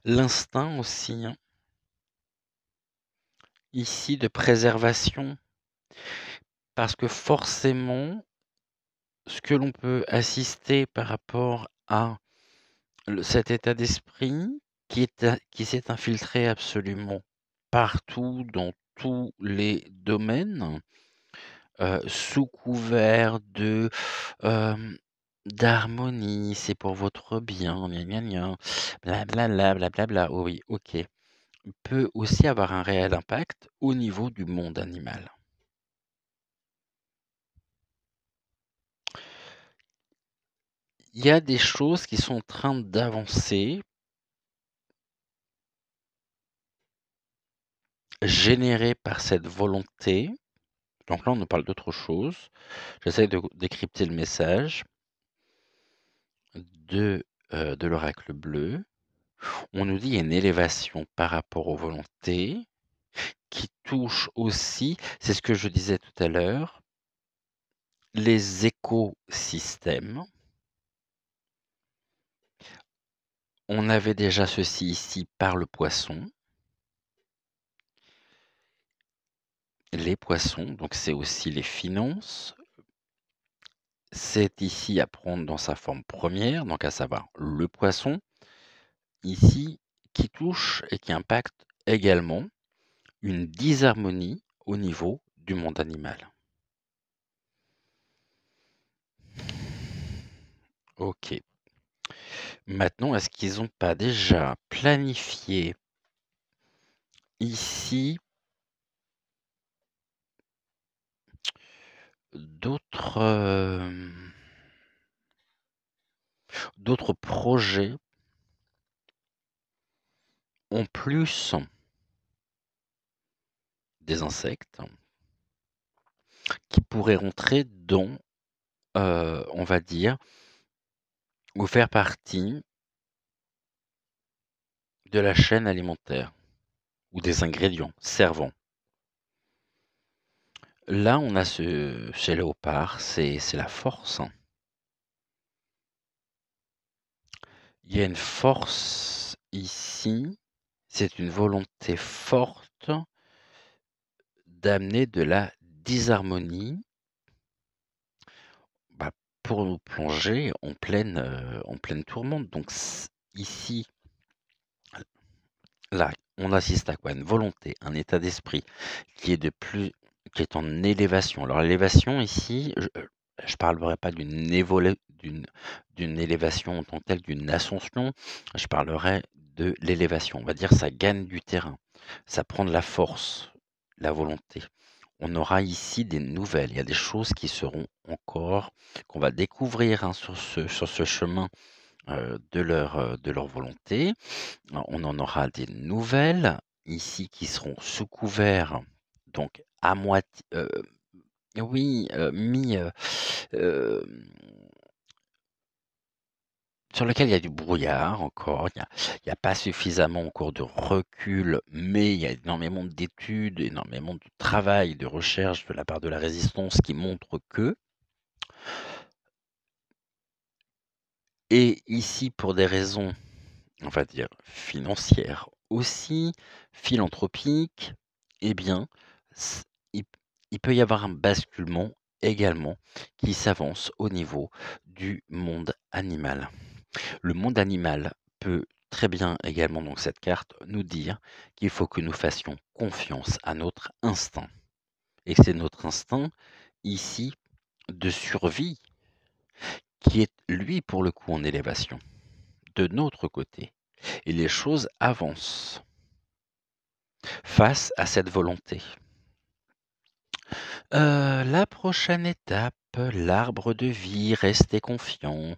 L'instinct aussi, hein. Ici, de préservation, parce que forcément, ce que l'on peut assister par rapport à cet état d'esprit qui s'est infiltré absolument partout, dans tous les domaines, sous couvert d'harmonie, c'est pour votre bien, gna gna gna, blablabla, blablabla. Oui, OK. Peut aussi avoir un réel impact au niveau du monde animal. Il y a des choses qui sont en train d'avancer générées par cette volonté. Donc là, on nous parle d'autre chose. J'essaie de décrypter le message de l'oracle bleu. On nous dit qu'il y a une élévation par rapport aux volontés qui touche aussi, c'est ce que je disais tout à l'heure, les écosystèmes. On avait déjà ceci ici par le poisson. Les poissons, donc c'est aussi les finances. C'est ici à prendre dans sa forme première, donc à savoir le poisson, ici, qui touche et qui impacte également une disharmonie au niveau du monde animal. Ok. Maintenant, est-ce qu'ils n'ont pas déjà planifié ici d'autres projets en plus des insectes qui pourraient rentrer dans, on va dire, ou faire partie de la chaîne alimentaire ou des ingrédients servants. Là, on a chez Léopard, c'est la force. Il y a une force ici, c'est une volonté forte d'amener de la disharmonie pour nous plonger en pleine tourmente. Donc ici, là, on assiste à quoi? Une volonté, un état d'esprit qui est en élévation. Alors l'élévation ici, je ne parlerai pas d'une élévation en tant que telle, d'une ascension. Je parlerai de l'élévation. On va dire ça gagne du terrain, ça prend de la force, la volonté. On aura ici des nouvelles. Il y a des choses qui seront encore, qu'on va découvrir sur ce chemin de leur volonté. On en aura des nouvelles ici qui seront sous couvert, donc à moitié, oui, sur lequel il y a du brouillard encore. Il n'y a pas suffisamment encore de recul, mais il y a énormément d'études, énormément de travail, de recherche de la part de la résistance qui montre que. Et ici, pour des raisons, on va dire, financières aussi, philanthropiques, eh bien, il peut y avoir un basculement également qui s'avance au niveau du monde animal. Le monde animal peut très bien également, donc cette carte, nous dire qu'il faut que nous fassions confiance à notre instinct. Et c'est notre instinct, ici, de survie, qui est, lui, pour le coup, en élévation, de notre côté. Et les choses avancent face à cette volonté. La prochaine étape, l'arbre de vie, restez confiants.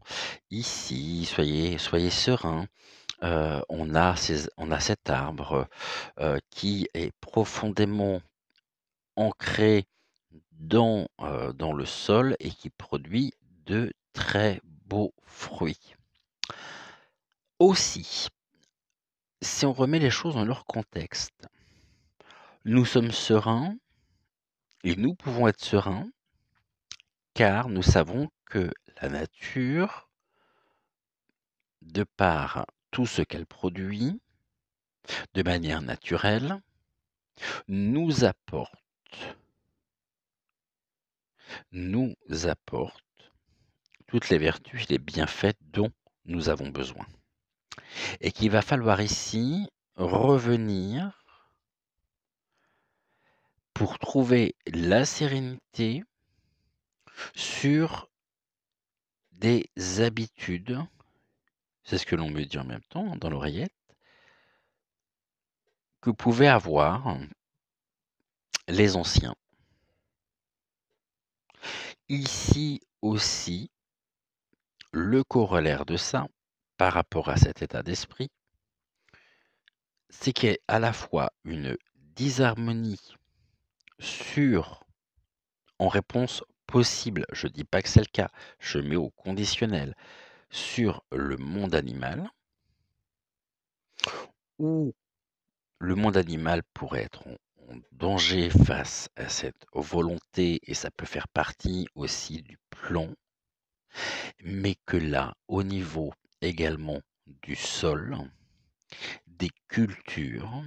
Ici, soyez sereins. On a cet arbre qui est profondément ancré dans le sol et qui produit de très beaux fruits. Aussi, si on remet les choses dans leur contexte, nous sommes sereins et nous pouvons être sereins car nous savons que la nature, de par tout ce qu'elle produit, de manière naturelle, nous apporte toutes les vertus et les bienfaits dont nous avons besoin. Et qu'il va falloir ici revenir pour trouver la sérénité sur des habitudes, c'est ce que l'on me dit en même temps dans l'oreillette, que pouvaient avoir les anciens. Ici aussi, le corollaire de ça, par rapport à cet état d'esprit, c'est qu'il y a à la fois une disharmonie en réponse possible, je ne dis pas que c'est le cas, je mets au conditionnel, sur le monde animal, où le monde animal pourrait être en danger face à cette volonté, et ça peut faire partie aussi du plan, mais que là, au niveau également du sol, des cultures,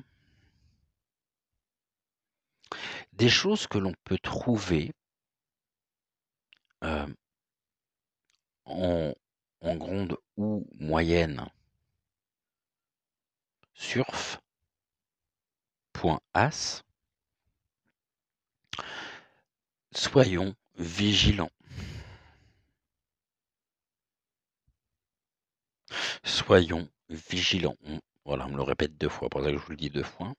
des choses que l'on peut trouver euh, en grande ou moyenne surf.as, soyons vigilants. Soyons vigilants. Voilà, on me le répète 2 fois, pour ça que je vous le dis 2 fois.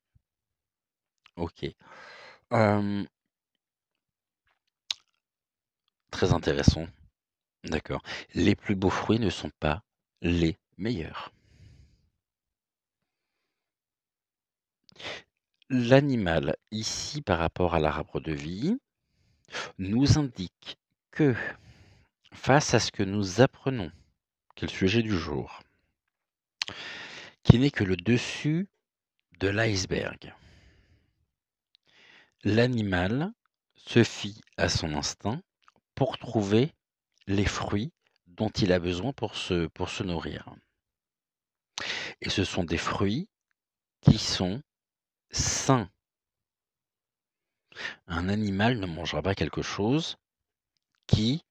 Ok. Très intéressant. D'accord. Les plus beaux fruits ne sont pas les meilleurs. L'animal, ici, par rapport à l'arbre de vie, nous indique que, face à ce que nous apprenons, qui est le sujet du jour, qui n'est que le dessus de l'iceberg, l'animal se fie à son instinct pour trouver les fruits dont il a besoin pour se nourrir. Et ce sont des fruits qui sont sains. Un animal ne mangera pas quelque chose qui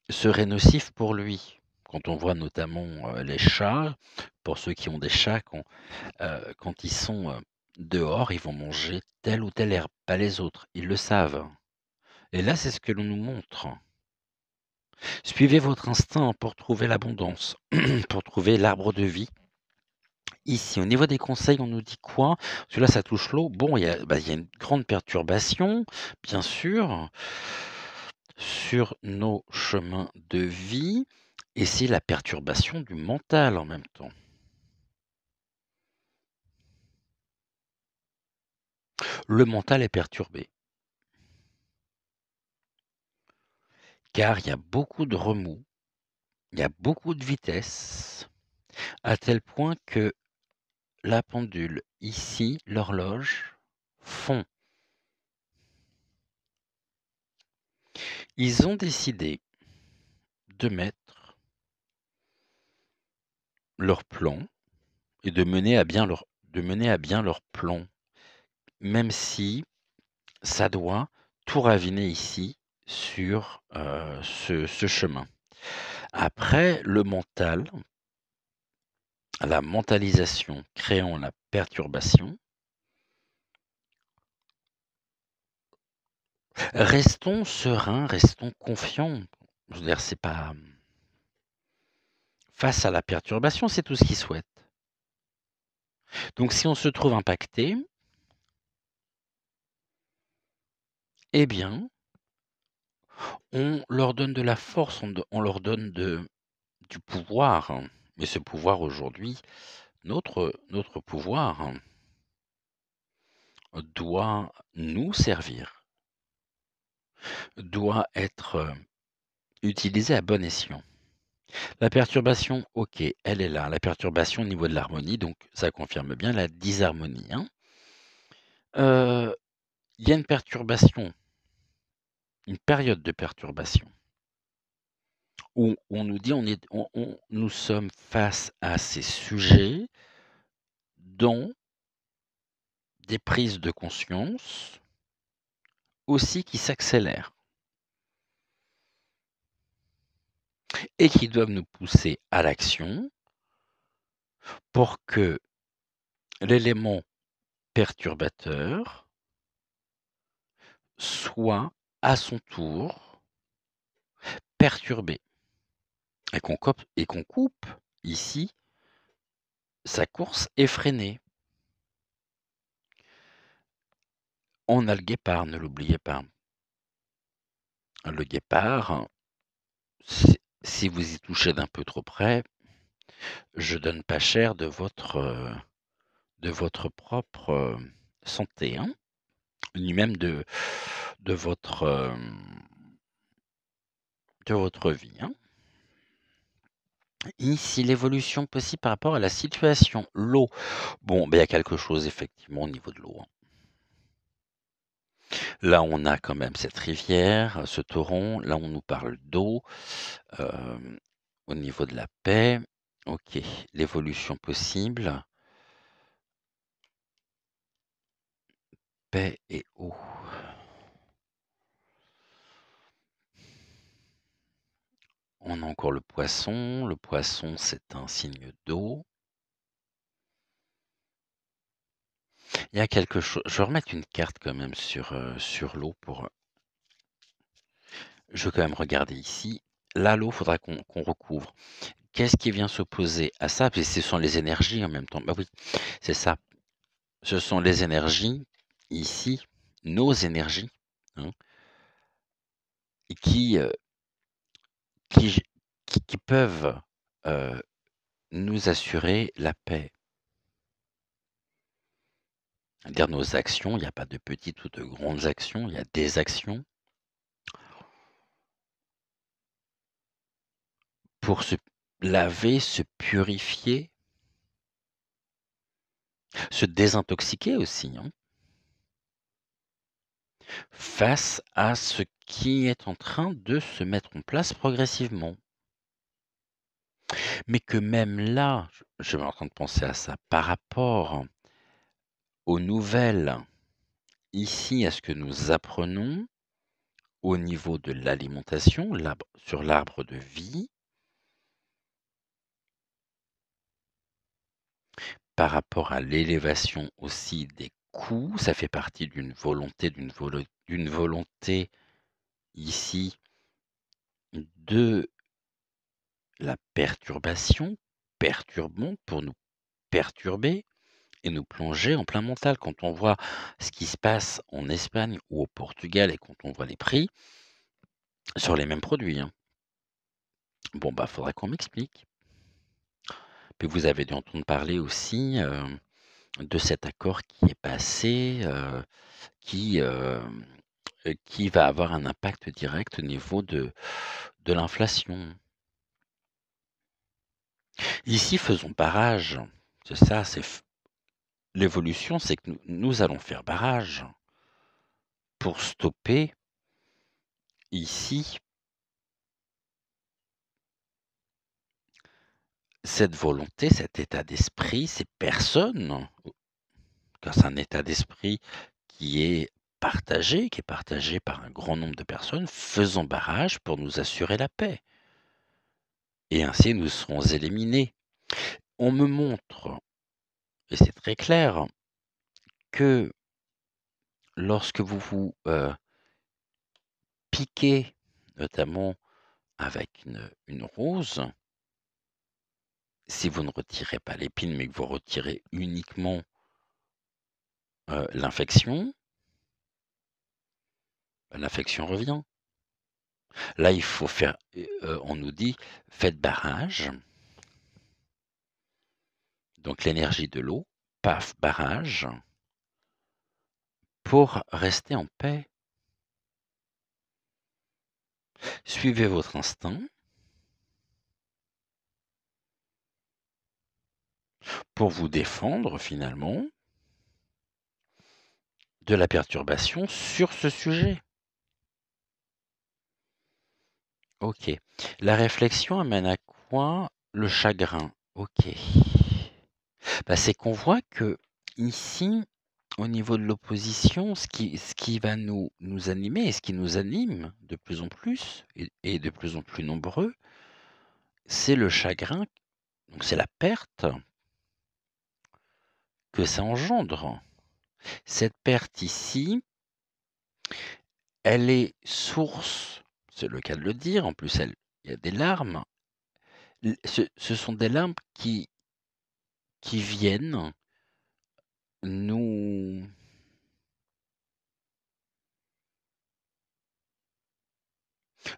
serait nocif pour lui. Quand on voit notamment les chats, pour ceux qui ont des chats, quand ils sont dehors, ils vont manger telle ou telle herbe, pas les autres, ils le savent. Et là, c'est ce que l'on nous montre. Suivez votre instinct pour trouver l'abondance, pour trouver l'arbre de vie. Ici, au niveau des conseils, on nous dit quoi? Parce que là, ça touche l'eau. Bon, il y a une grande perturbation, bien sûr, sur nos chemins de vie, et c'est la perturbation du mental en même temps. Le mental est perturbé, car il y a beaucoup de remous, il y a beaucoup de vitesse, à tel point que la pendule, ici, l'horloge, fond. Ils ont décidé de mettre leur plan et de mener à bien leur plan, même si ça doit tout raviner ici sur ce chemin. Après, le mental, la mentalisation créant la perturbation, restons sereins, restons confiants. Je veux dire, c'est pas... Face à la perturbation, c'est tout ce qu'ils souhaitent. Donc si on se trouve impacté, eh bien, on leur donne de la force, on leur donne du pouvoir. Mais ce pouvoir aujourd'hui, notre pouvoir doit nous servir, doit être utilisé à bon escient. La perturbation, ok, elle est là. La perturbation au niveau de l'harmonie, donc ça confirme bien la disharmonie. Il y a une perturbation, une période de perturbation, où on nous dit nous sommes face à ces sujets dont des prises de conscience aussi qui s'accélèrent et qui doivent nous pousser à l'action pour que l'élément perturbateur soit à son tour perturber et qu'on coupe ici sa course effrénée. On a le guépard, ne l'oubliez pas. Le guépard, si vous y touchez d'un peu trop près, je donne pas cher de votre propre santé, hein, ni même de votre vie, hein. Ici, l'évolution possible par rapport à la situation. L'eau. Bon, ben, il y a quelque chose effectivement au niveau de l'eau, hein. Là, on a quand même cette rivière, ce torrent. Là, on nous parle d'eau. Au niveau de la paix. Ok, l'évolution possible. Paix et eau. On a encore le poisson. Le poisson, c'est un signe d'eau. Il y a quelque chose. Je vais remettre une carte quand même sur l'eau pour. Je vais quand même regarder ici. Là, l'eau, faudra qu'on recouvre. Qu'est-ce qui vient s'opposer à ça? Puis ce sont les énergies en même temps. Bah oui, c'est ça. Ce sont les énergies ici, nos énergies, hein, qui, qui peuvent nous assurer la paix. C'est-à-dire nos actions, il n'y a pas de petites ou de grandes actions, il y a des actions pour se laver, se purifier, se désintoxiquer aussi, hein, face à ce qui est en train de se mettre en place progressivement. Mais que même là, je suis en train de penser à ça, par rapport aux nouvelles, ici, à ce que nous apprenons au niveau de l'alimentation, sur l'arbre de vie, par rapport à l'élévation aussi des coûts, ça fait partie d'une volonté ici de la perturbation, perturbons pour nous perturber et nous plonger en plein mental. Quand on voit ce qui se passe en Espagne ou au Portugal et quand on voit les prix sur les mêmes produits, hein. Bon, bah, faudrait qu'on m'explique. Puis vous avez dû entendre parler aussi de cet accord qui est passé, qui va avoir un impact direct au niveau de l'inflation. Ici, faisons barrage. C'est ça, l'évolution, c'est que nous allons faire barrage pour stopper ici cette volonté, cet état d'esprit, ces personnes, car c'est un état d'esprit qui est partagé par un grand nombre de personnes, faisant barrage pour nous assurer la paix. Et ainsi, nous serons éliminés. On me montre, et c'est très clair, que lorsque vous vous piquez, notamment avec une rose, si vous ne retirez pas l'épine, mais que vous retirez uniquement l'infection, l'infection revient. Là, il faut faire, on nous dit, faites barrage. Donc l'énergie de l'eau, paf, barrage, pour rester en paix. Suivez votre instinct pour vous défendre finalement de la perturbation sur ce sujet. Ok. La réflexion amène à quoi? Le chagrin. Ok. Bah, c'est qu'on voit que ici, au niveau de l'opposition, ce qui va nous animer et ce qui nous anime de plus en plus et de plus en plus nombreux, c'est le chagrin, donc c'est la perte que ça engendre. Cette perte ici, Elle est source, c'est le cas de le dire, en plus il y a des larmes. Ce sont des larmes qui viennent nous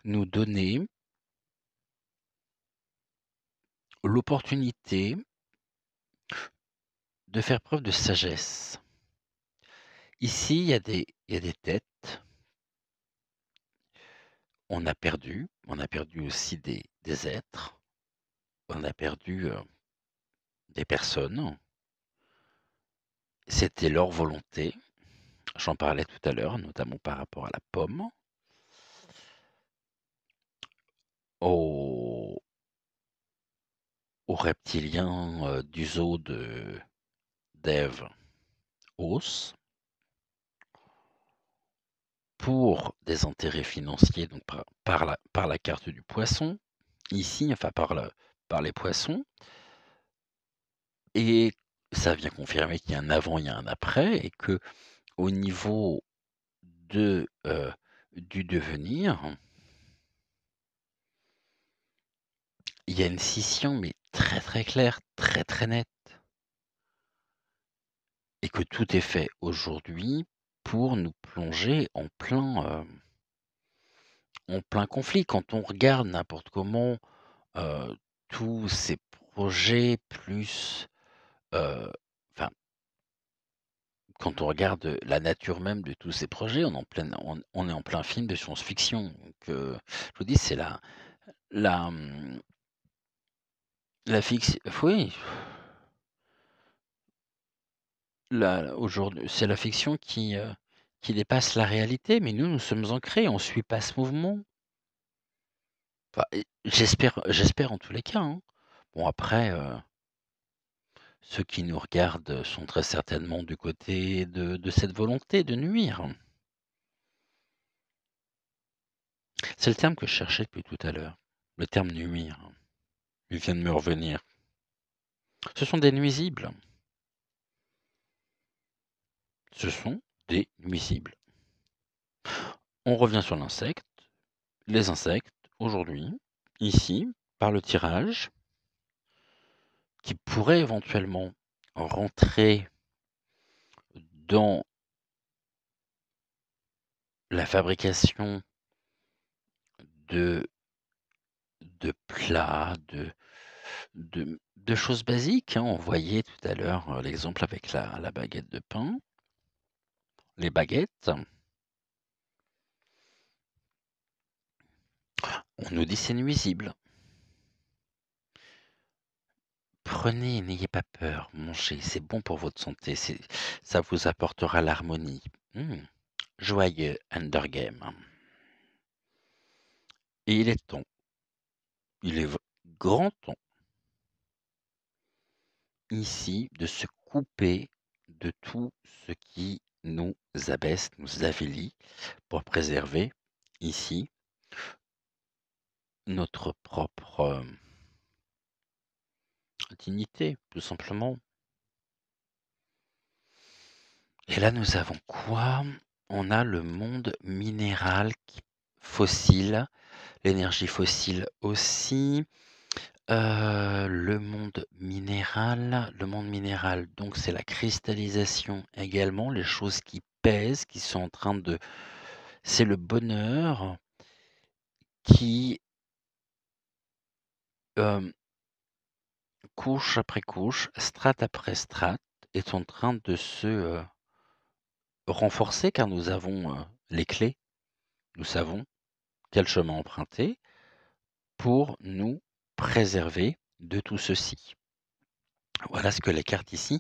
donner l'opportunité de faire preuve de sagesse. Ici, il y a des têtes. On a perdu aussi des êtres. On a perdu des personnes. C'était leur volonté. J'en parlais tout à l'heure, notamment par rapport à la pomme. Aux reptiliens du zoo d'Ève Os. Pour des intérêts financiers, donc par la carte du poisson, ici, enfin par les poissons. Et ça vient confirmer qu'il y a un avant, il y a un après, et que au niveau du devenir, il y a une scission, mais très très claire, très très nette. Et que tout est fait aujourd'hui pour nous plonger en plein conflit. Quand on regarde n'importe comment tous ces projets plus, enfin, quand on regarde la nature même de tous ces projets, on est en plein film de science-fiction. Donc, je vous dis, c'est la fiction. Oui. Aujourd'hui, c'est la fiction qui dépasse la réalité, mais nous sommes ancrés, on suit pas ce mouvement. Enfin, j'espère en tous les cas, hein. Bon après, ceux qui nous regardent sont très certainement du côté de cette volonté de nuire. C'est le terme que je cherchais depuis tout à l'heure, le terme nuire. Il vient de me revenir. Ce sont des nuisibles. Ce sont des nuisibles. On revient sur l'insecte. Les insectes, aujourd'hui, ici, par le tirage, qui pourrait éventuellement rentrer dans la fabrication de plats, de choses basiques, hein. On voyait tout à l'heure l'exemple avec la baguette de pain, les baguettes. On nous dit c'est nuisible. Prenez, n'ayez pas peur, mangez, c'est bon pour votre santé, ça vous apportera l'harmonie. Joyeux Undergame. Et il est temps, il est grand temps, ici, de se couper de tout ce qui nous abaisse, nous avilit, pour préserver, ici, notre propre dignité, tout simplement. Et là, nous avons quoi? On a le monde minéral fossile, l'énergie fossile aussi. Le monde minéral, donc c'est la cristallisation également, les choses qui pèsent, qui sont en train de... C'est le bonheur qui, couche après couche, strate après strate, est en train de se renforcer, car nous avons les clés. Nous savons quel chemin emprunter pour nous préserver de tout ceci. Voilà ce que les cartes ici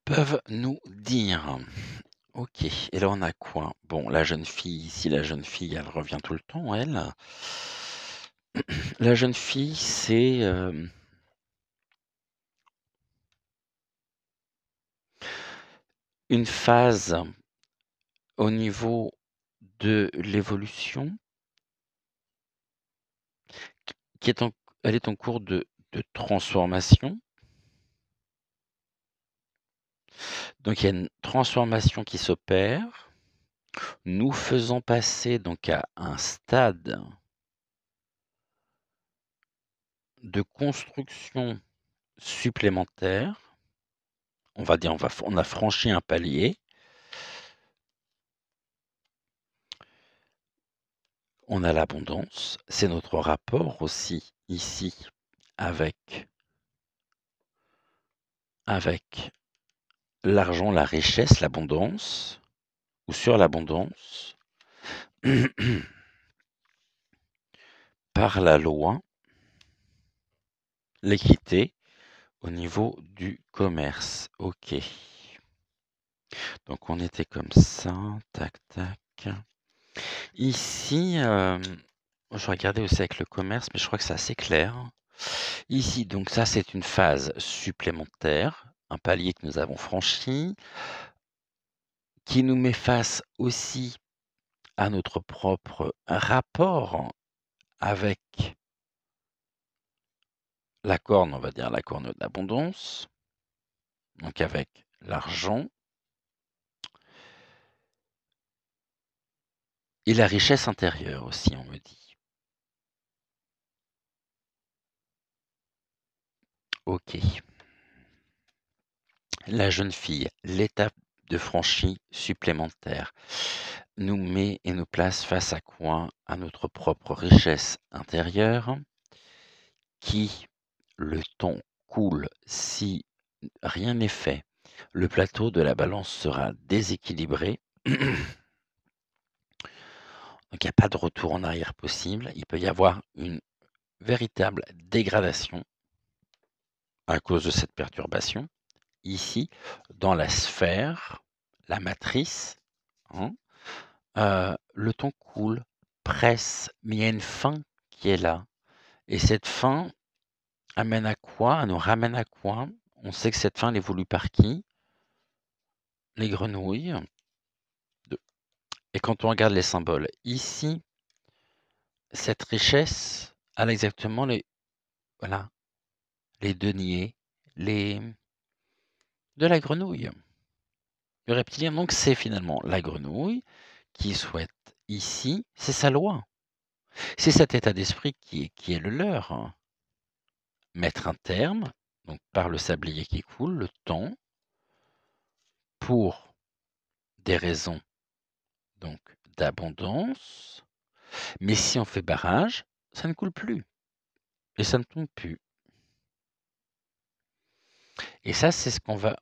peuvent nous dire. Ok, et là on a quoi? Bon, la jeune fille, ici la jeune fille, elle revient tout le temps, elle. La jeune fille, c'est... une phase au niveau de l'évolution elle est en cours de transformation. Donc il y a une transformation qui s'opère. nous faisons passer donc à un stade de construction supplémentaire. On va dire, on a franchi un palier. On a l'abondance. C'est notre rapport aussi ici avec l'argent, la richesse, l'abondance, ou sur l'abondance, par la loi, l'équité au niveau du commerce. Ok. Donc on était comme ça, tac, tac. Ici, je regardais aussi avec le commerce, mais je crois que c'est assez clair. Ici, donc ça, c'est une phase supplémentaire, un palier que nous avons franchi, qui nous met face aussi à notre propre rapport avec la corne, on va dire la corne d'abondance, donc avec l'argent et la richesse intérieure aussi, on me dit. Ok. La jeune fille, l'étape de franchie supplémentaire, nous met et nous place face à quoi? À notre propre richesse intérieure qui, le temps coule, si rien n'est fait, le plateau de la balance sera déséquilibré. Donc il n'y a pas de retour en arrière possible. Il peut y avoir une véritable dégradation à cause de cette perturbation. Ici, dans la sphère, la matrice, hein, le temps coule, presse, mais il y a une fin qui est là. Et cette fin amène à quoi? Elle nous ramène à quoi? On sait que cette fin elle est voulue par qui? Les grenouilles. Et quand on regarde les symboles, ici, cette richesse, elle a exactement les deniers, de la grenouille. Le reptilien, donc c'est finalement la grenouille qui souhaite ici, c'est sa loi. C'est cet état d'esprit qui est le leur. Hein. Mettre un terme, donc par le sablier qui coule, le temps, pour des raisons donc d'abondance. Mais si on fait barrage, ça ne coule plus. Et ça ne tombe plus. Et ça, c'est ce qu'on va...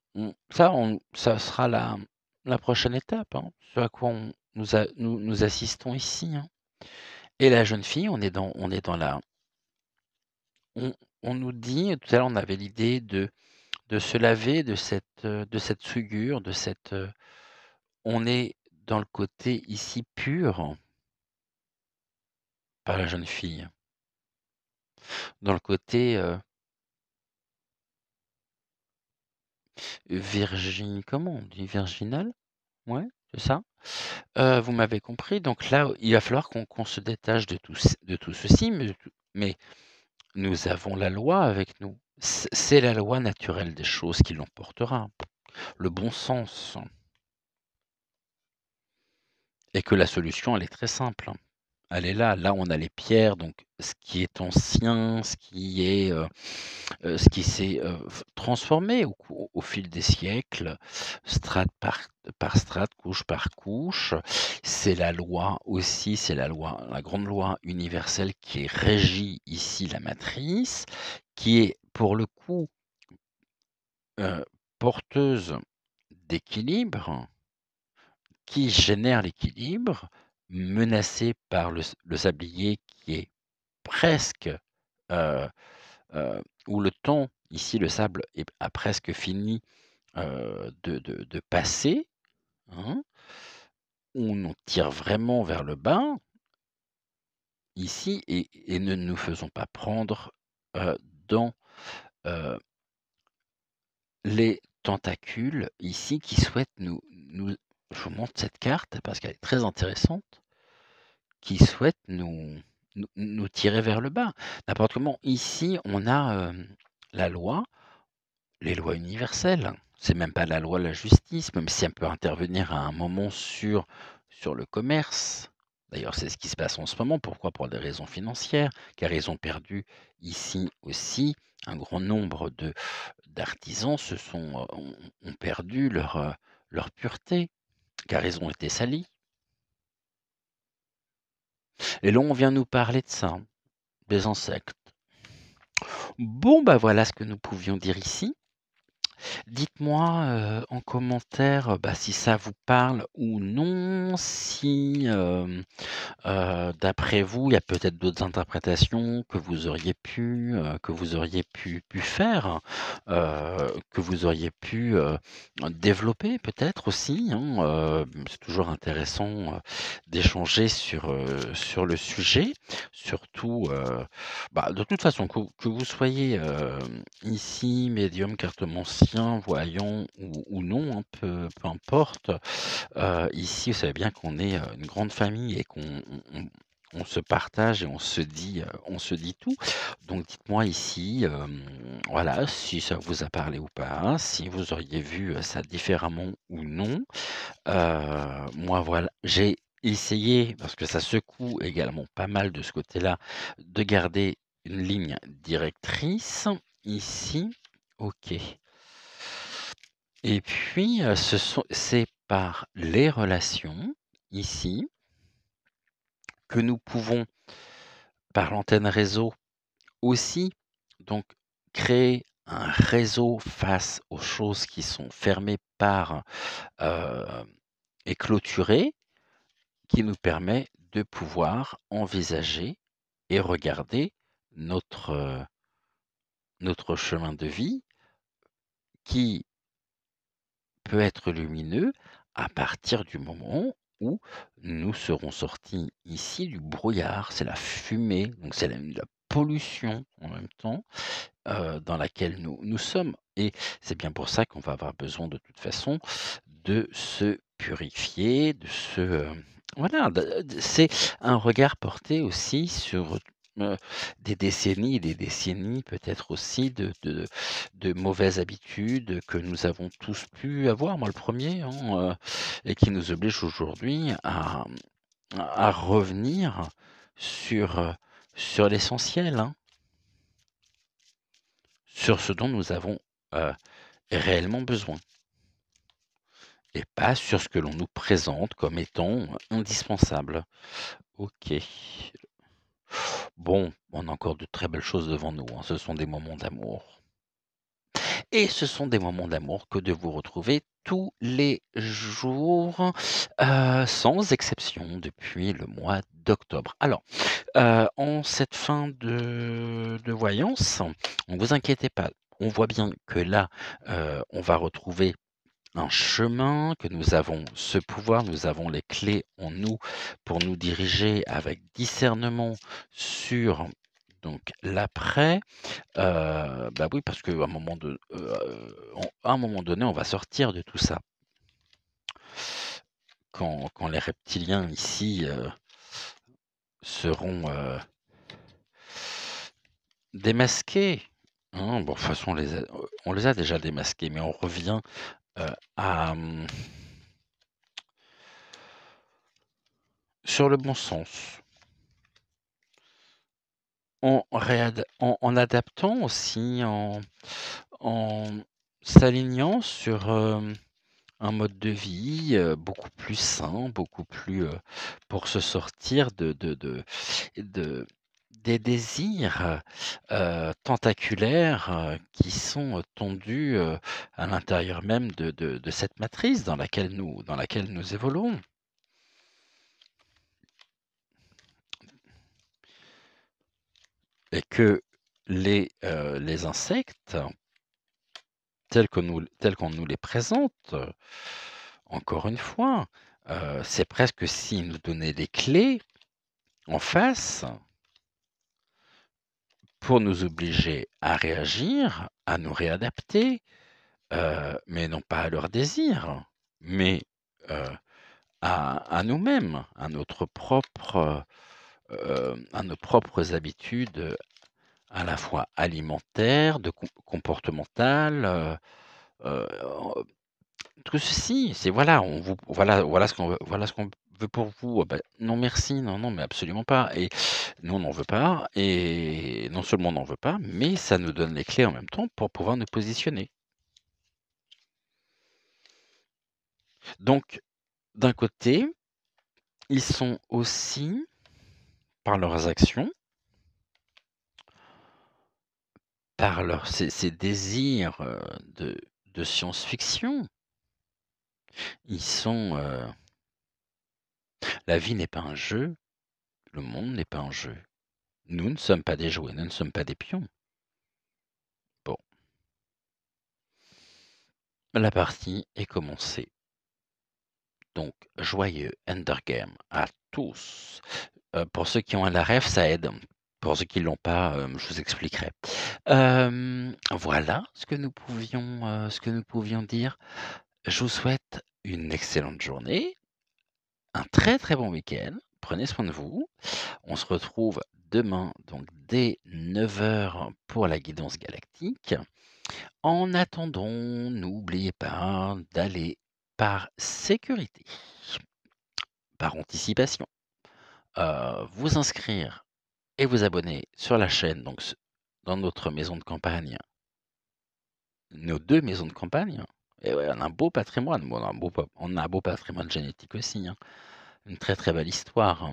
ça sera la prochaine étape, hein, ce à quoi nous assistons ici. Hein. Et la jeune fille, on est dans la... On nous dit, tout à l'heure on avait l'idée de se laver de cette souillure, de cette... on est dans le côté ici pur, par la jeune fille. Dans le côté comment on dit? Virginal? Ouais, c'est ça. Vous m'avez compris. Donc là, il va falloir qu'on se détache de tout ceci, mais nous avons la loi avec nous. C'est la loi naturelle des choses qui l'emportera. Le bon sens. Et que la solution, elle est très simple. Elle est là. Là, on a les pierres, donc ce qui est ancien, ce qui s'est transformé au fil des siècles, strate par strate, couche par couche. C'est la loi aussi, c'est la grande loi universelle qui régit ici la matrice, qui est pour le coup porteuse d'équilibre, qui génère l'équilibre, menacé par le sablier qui est presque, où le temps, ici le sable a presque fini de passer, hein, où on tire vraiment vers le bas, ici, et ne nous faisons pas prendre dans les tentacules, ici, qui souhaitent je vous montre cette carte parce qu'elle est très intéressante, qui souhaitent nous tirer vers le bas. N'importe comment. Ici, on a la loi, les lois universelles. C'est même pas la loi de la justice, même si elle peut intervenir à un moment sur sur le commerce. D'ailleurs, c'est ce qui se passe en ce moment. Pourquoi? Pour des raisons financières, car ils ont perdu ici aussi un grand nombre d'artisans ont perdu leur pureté, car ils ont été salis. Et là, on vient nous parler de ça, des insectes. Bon, bah voilà ce que nous pouvions dire ici. Dites-moi en commentaire si ça vous parle ou non, si d'après vous, il y a peut-être d'autres interprétations que vous auriez pu faire, que vous auriez pu développer peut-être aussi, hein. C'est toujours intéressant d'échanger sur le sujet, surtout de toute façon, que vous soyez ici, médium, cartomancien, voyant ou non, hein, peu importe. Ici, vous savez bien qu'on est une grande famille et qu'on se partage et on se dit tout. Donc dites-moi ici, voilà, si ça vous a parlé ou pas, si vous auriez vu ça différemment ou non. Moi, voilà, j'ai essayé, parce que ça secoue également pas mal de ce côté-là, de garder une ligne directrice ici. OK. Et puis, c'est par les relations, ici, que nous pouvons, par l'antenne réseau aussi, donc créer un réseau face aux choses qui sont fermées et clôturées, qui nous permet de pouvoir envisager et regarder notre chemin de vie qui peut être lumineux à partir du moment où nous serons sortis ici du brouillard. C'est la fumée, donc c'est la pollution en même temps dans laquelle nous sommes. Et c'est bien pour ça qu'on va avoir besoin de toute façon de se purifier, voilà, c'est un regard porté aussi sur des décennies et des décennies peut-être aussi de mauvaises habitudes que nous avons tous pu avoir, moi le premier, hein, et qui nous obligent aujourd'hui à revenir sur l'essentiel, hein, sur ce dont nous avons réellement besoin, et pas sur ce que l'on nous présente comme étant indispensable. Ok. Bon, on a encore de très belles choses devant nous, hein. Ce sont des moments d'amour. Et ce sont des moments d'amour que de vous retrouver tous les jours, sans exception, depuis le mois d'octobre. Alors, en cette fin de voyance, ne vous inquiétez pas, on voit bien que là, on va retrouver un chemin, que nous avons ce pouvoir, nous avons les clés en nous pour nous diriger avec discernement sur donc l'après. Oui, parce qu'à un moment donné, on va sortir de tout ça. Quand les reptiliens ici seront démasqués. Hein, bon, de toute façon, on les a déjà démasqués, mais on revient sur le bon sens. En adaptant aussi, en s'alignant sur un mode de vie beaucoup plus sain, beaucoup plus pour se sortir des désirs tentaculaires qui sont tendus à l'intérieur même de cette matrice dans laquelle nous évoluons. Et que les insectes, tels qu'on nous les présente, encore une fois, c'est presque s'ils nous donnaient des clés en face pour nous obliger à réagir, à nous réadapter, mais non pas à leurs désirs, mais à nous-mêmes, à nos propres habitudes, à la fois alimentaires, comportementales, tout ceci. C'est voilà ce qu'on veut pour vous, non merci, non, non, mais absolument pas et nous on n'en veut pas et non seulement on n'en veut pas, mais ça nous donne les clés en même temps pour pouvoir nous positionner. Donc d'un côté, ils sont aussi, par leurs actions, par ces désirs, de science-fiction, ils sont, la vie n'est pas un jeu, le monde n'est pas un jeu. Nous ne sommes pas des jouets, nous ne sommes pas des pions. Bon. La partie est commencée. Donc, joyeux Endergame à tous. Pour ceux qui ont la ref, ça aide. Pour ceux qui l'ont pas, je vous expliquerai. Voilà ce que nous pouvions dire. Je vous souhaite une excellente journée, un très, très bon week-end. Prenez soin de vous. On se retrouve demain, donc dès 9h pour la guidance galactique. En attendant, n'oubliez pas d'aller par sécurité, par anticipation, vous inscrire et vous abonner sur la chaîne, donc dans notre maison de campagne, nos 2 maisons de campagne. Et ouais, on a un beau patrimoine. Bon, on a un beau patrimoine génétique aussi, hein. Une très très belle histoire.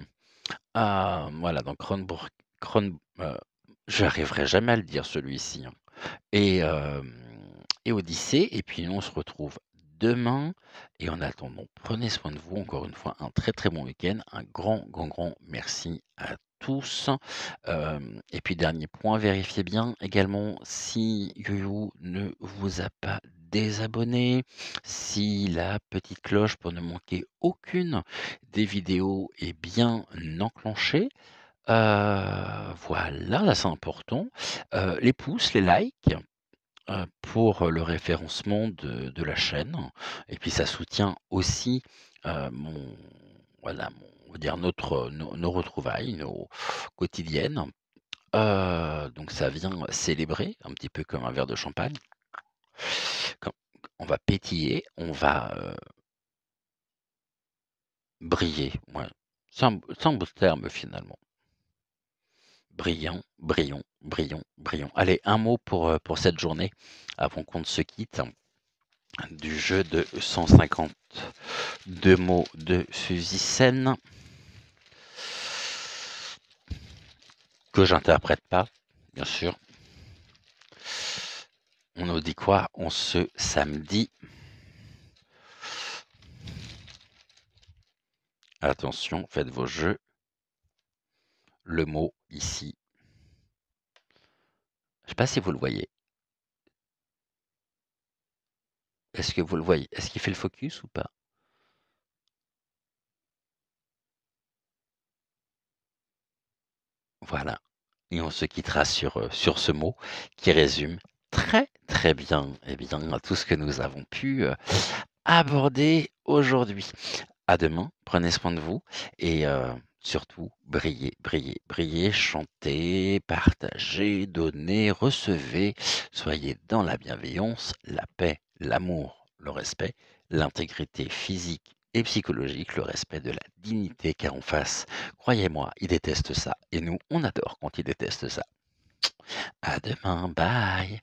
Voilà, donc j'arriverai jamais à le dire celui-ci, hein. Et Odyssée. Et puis nous, on se retrouve demain. Et en attendant, prenez soin de vous. Encore une fois, un très très bon week-end. Un grand, grand, grand merci à tous. Et puis dernier point, vérifiez bien également si YoYo ne vous a pas désabonné, si la petite cloche pour ne manquer aucune des vidéos est bien enclenchée. Voilà, là c'est important. Les pouces, les likes, pour le référencement de la chaîne et puis ça soutient aussi, on va dire nos retrouvailles, nos quotidiennes. Donc ça vient célébrer un petit peu comme un verre de champagne. Quand on va pétiller, on va, briller, ouais. C'est un beau terme finalement. Brillant, brillons, brillons, brillons. Allez, un mot pour cette journée avant qu'on ne se quitte. Du jeu de 152 mots de Suzy Sen, que j'interprète pas, bien sûr. On nous dit quoi en ce samedi? Attention, faites vos jeux. Le mot ici. Je sais pas si vous le voyez. Est-ce que vous le voyez? Est-ce qu'il fait le focus ou pas? Voilà. Et on se quittera sur ce mot qui résume très très bien, tout ce que nous avons pu aborder aujourd'hui. À demain, prenez soin de vous et surtout brillez, brillez, brillez, chantez, partagez, donnez, recevez, soyez dans la bienveillance, la paix, l'amour, le respect, l'intégrité physique et psychologique, le respect de la dignité, car en face, croyez-moi, ils détestent ça et nous, on adore quand ils détestent ça. À demain, bye.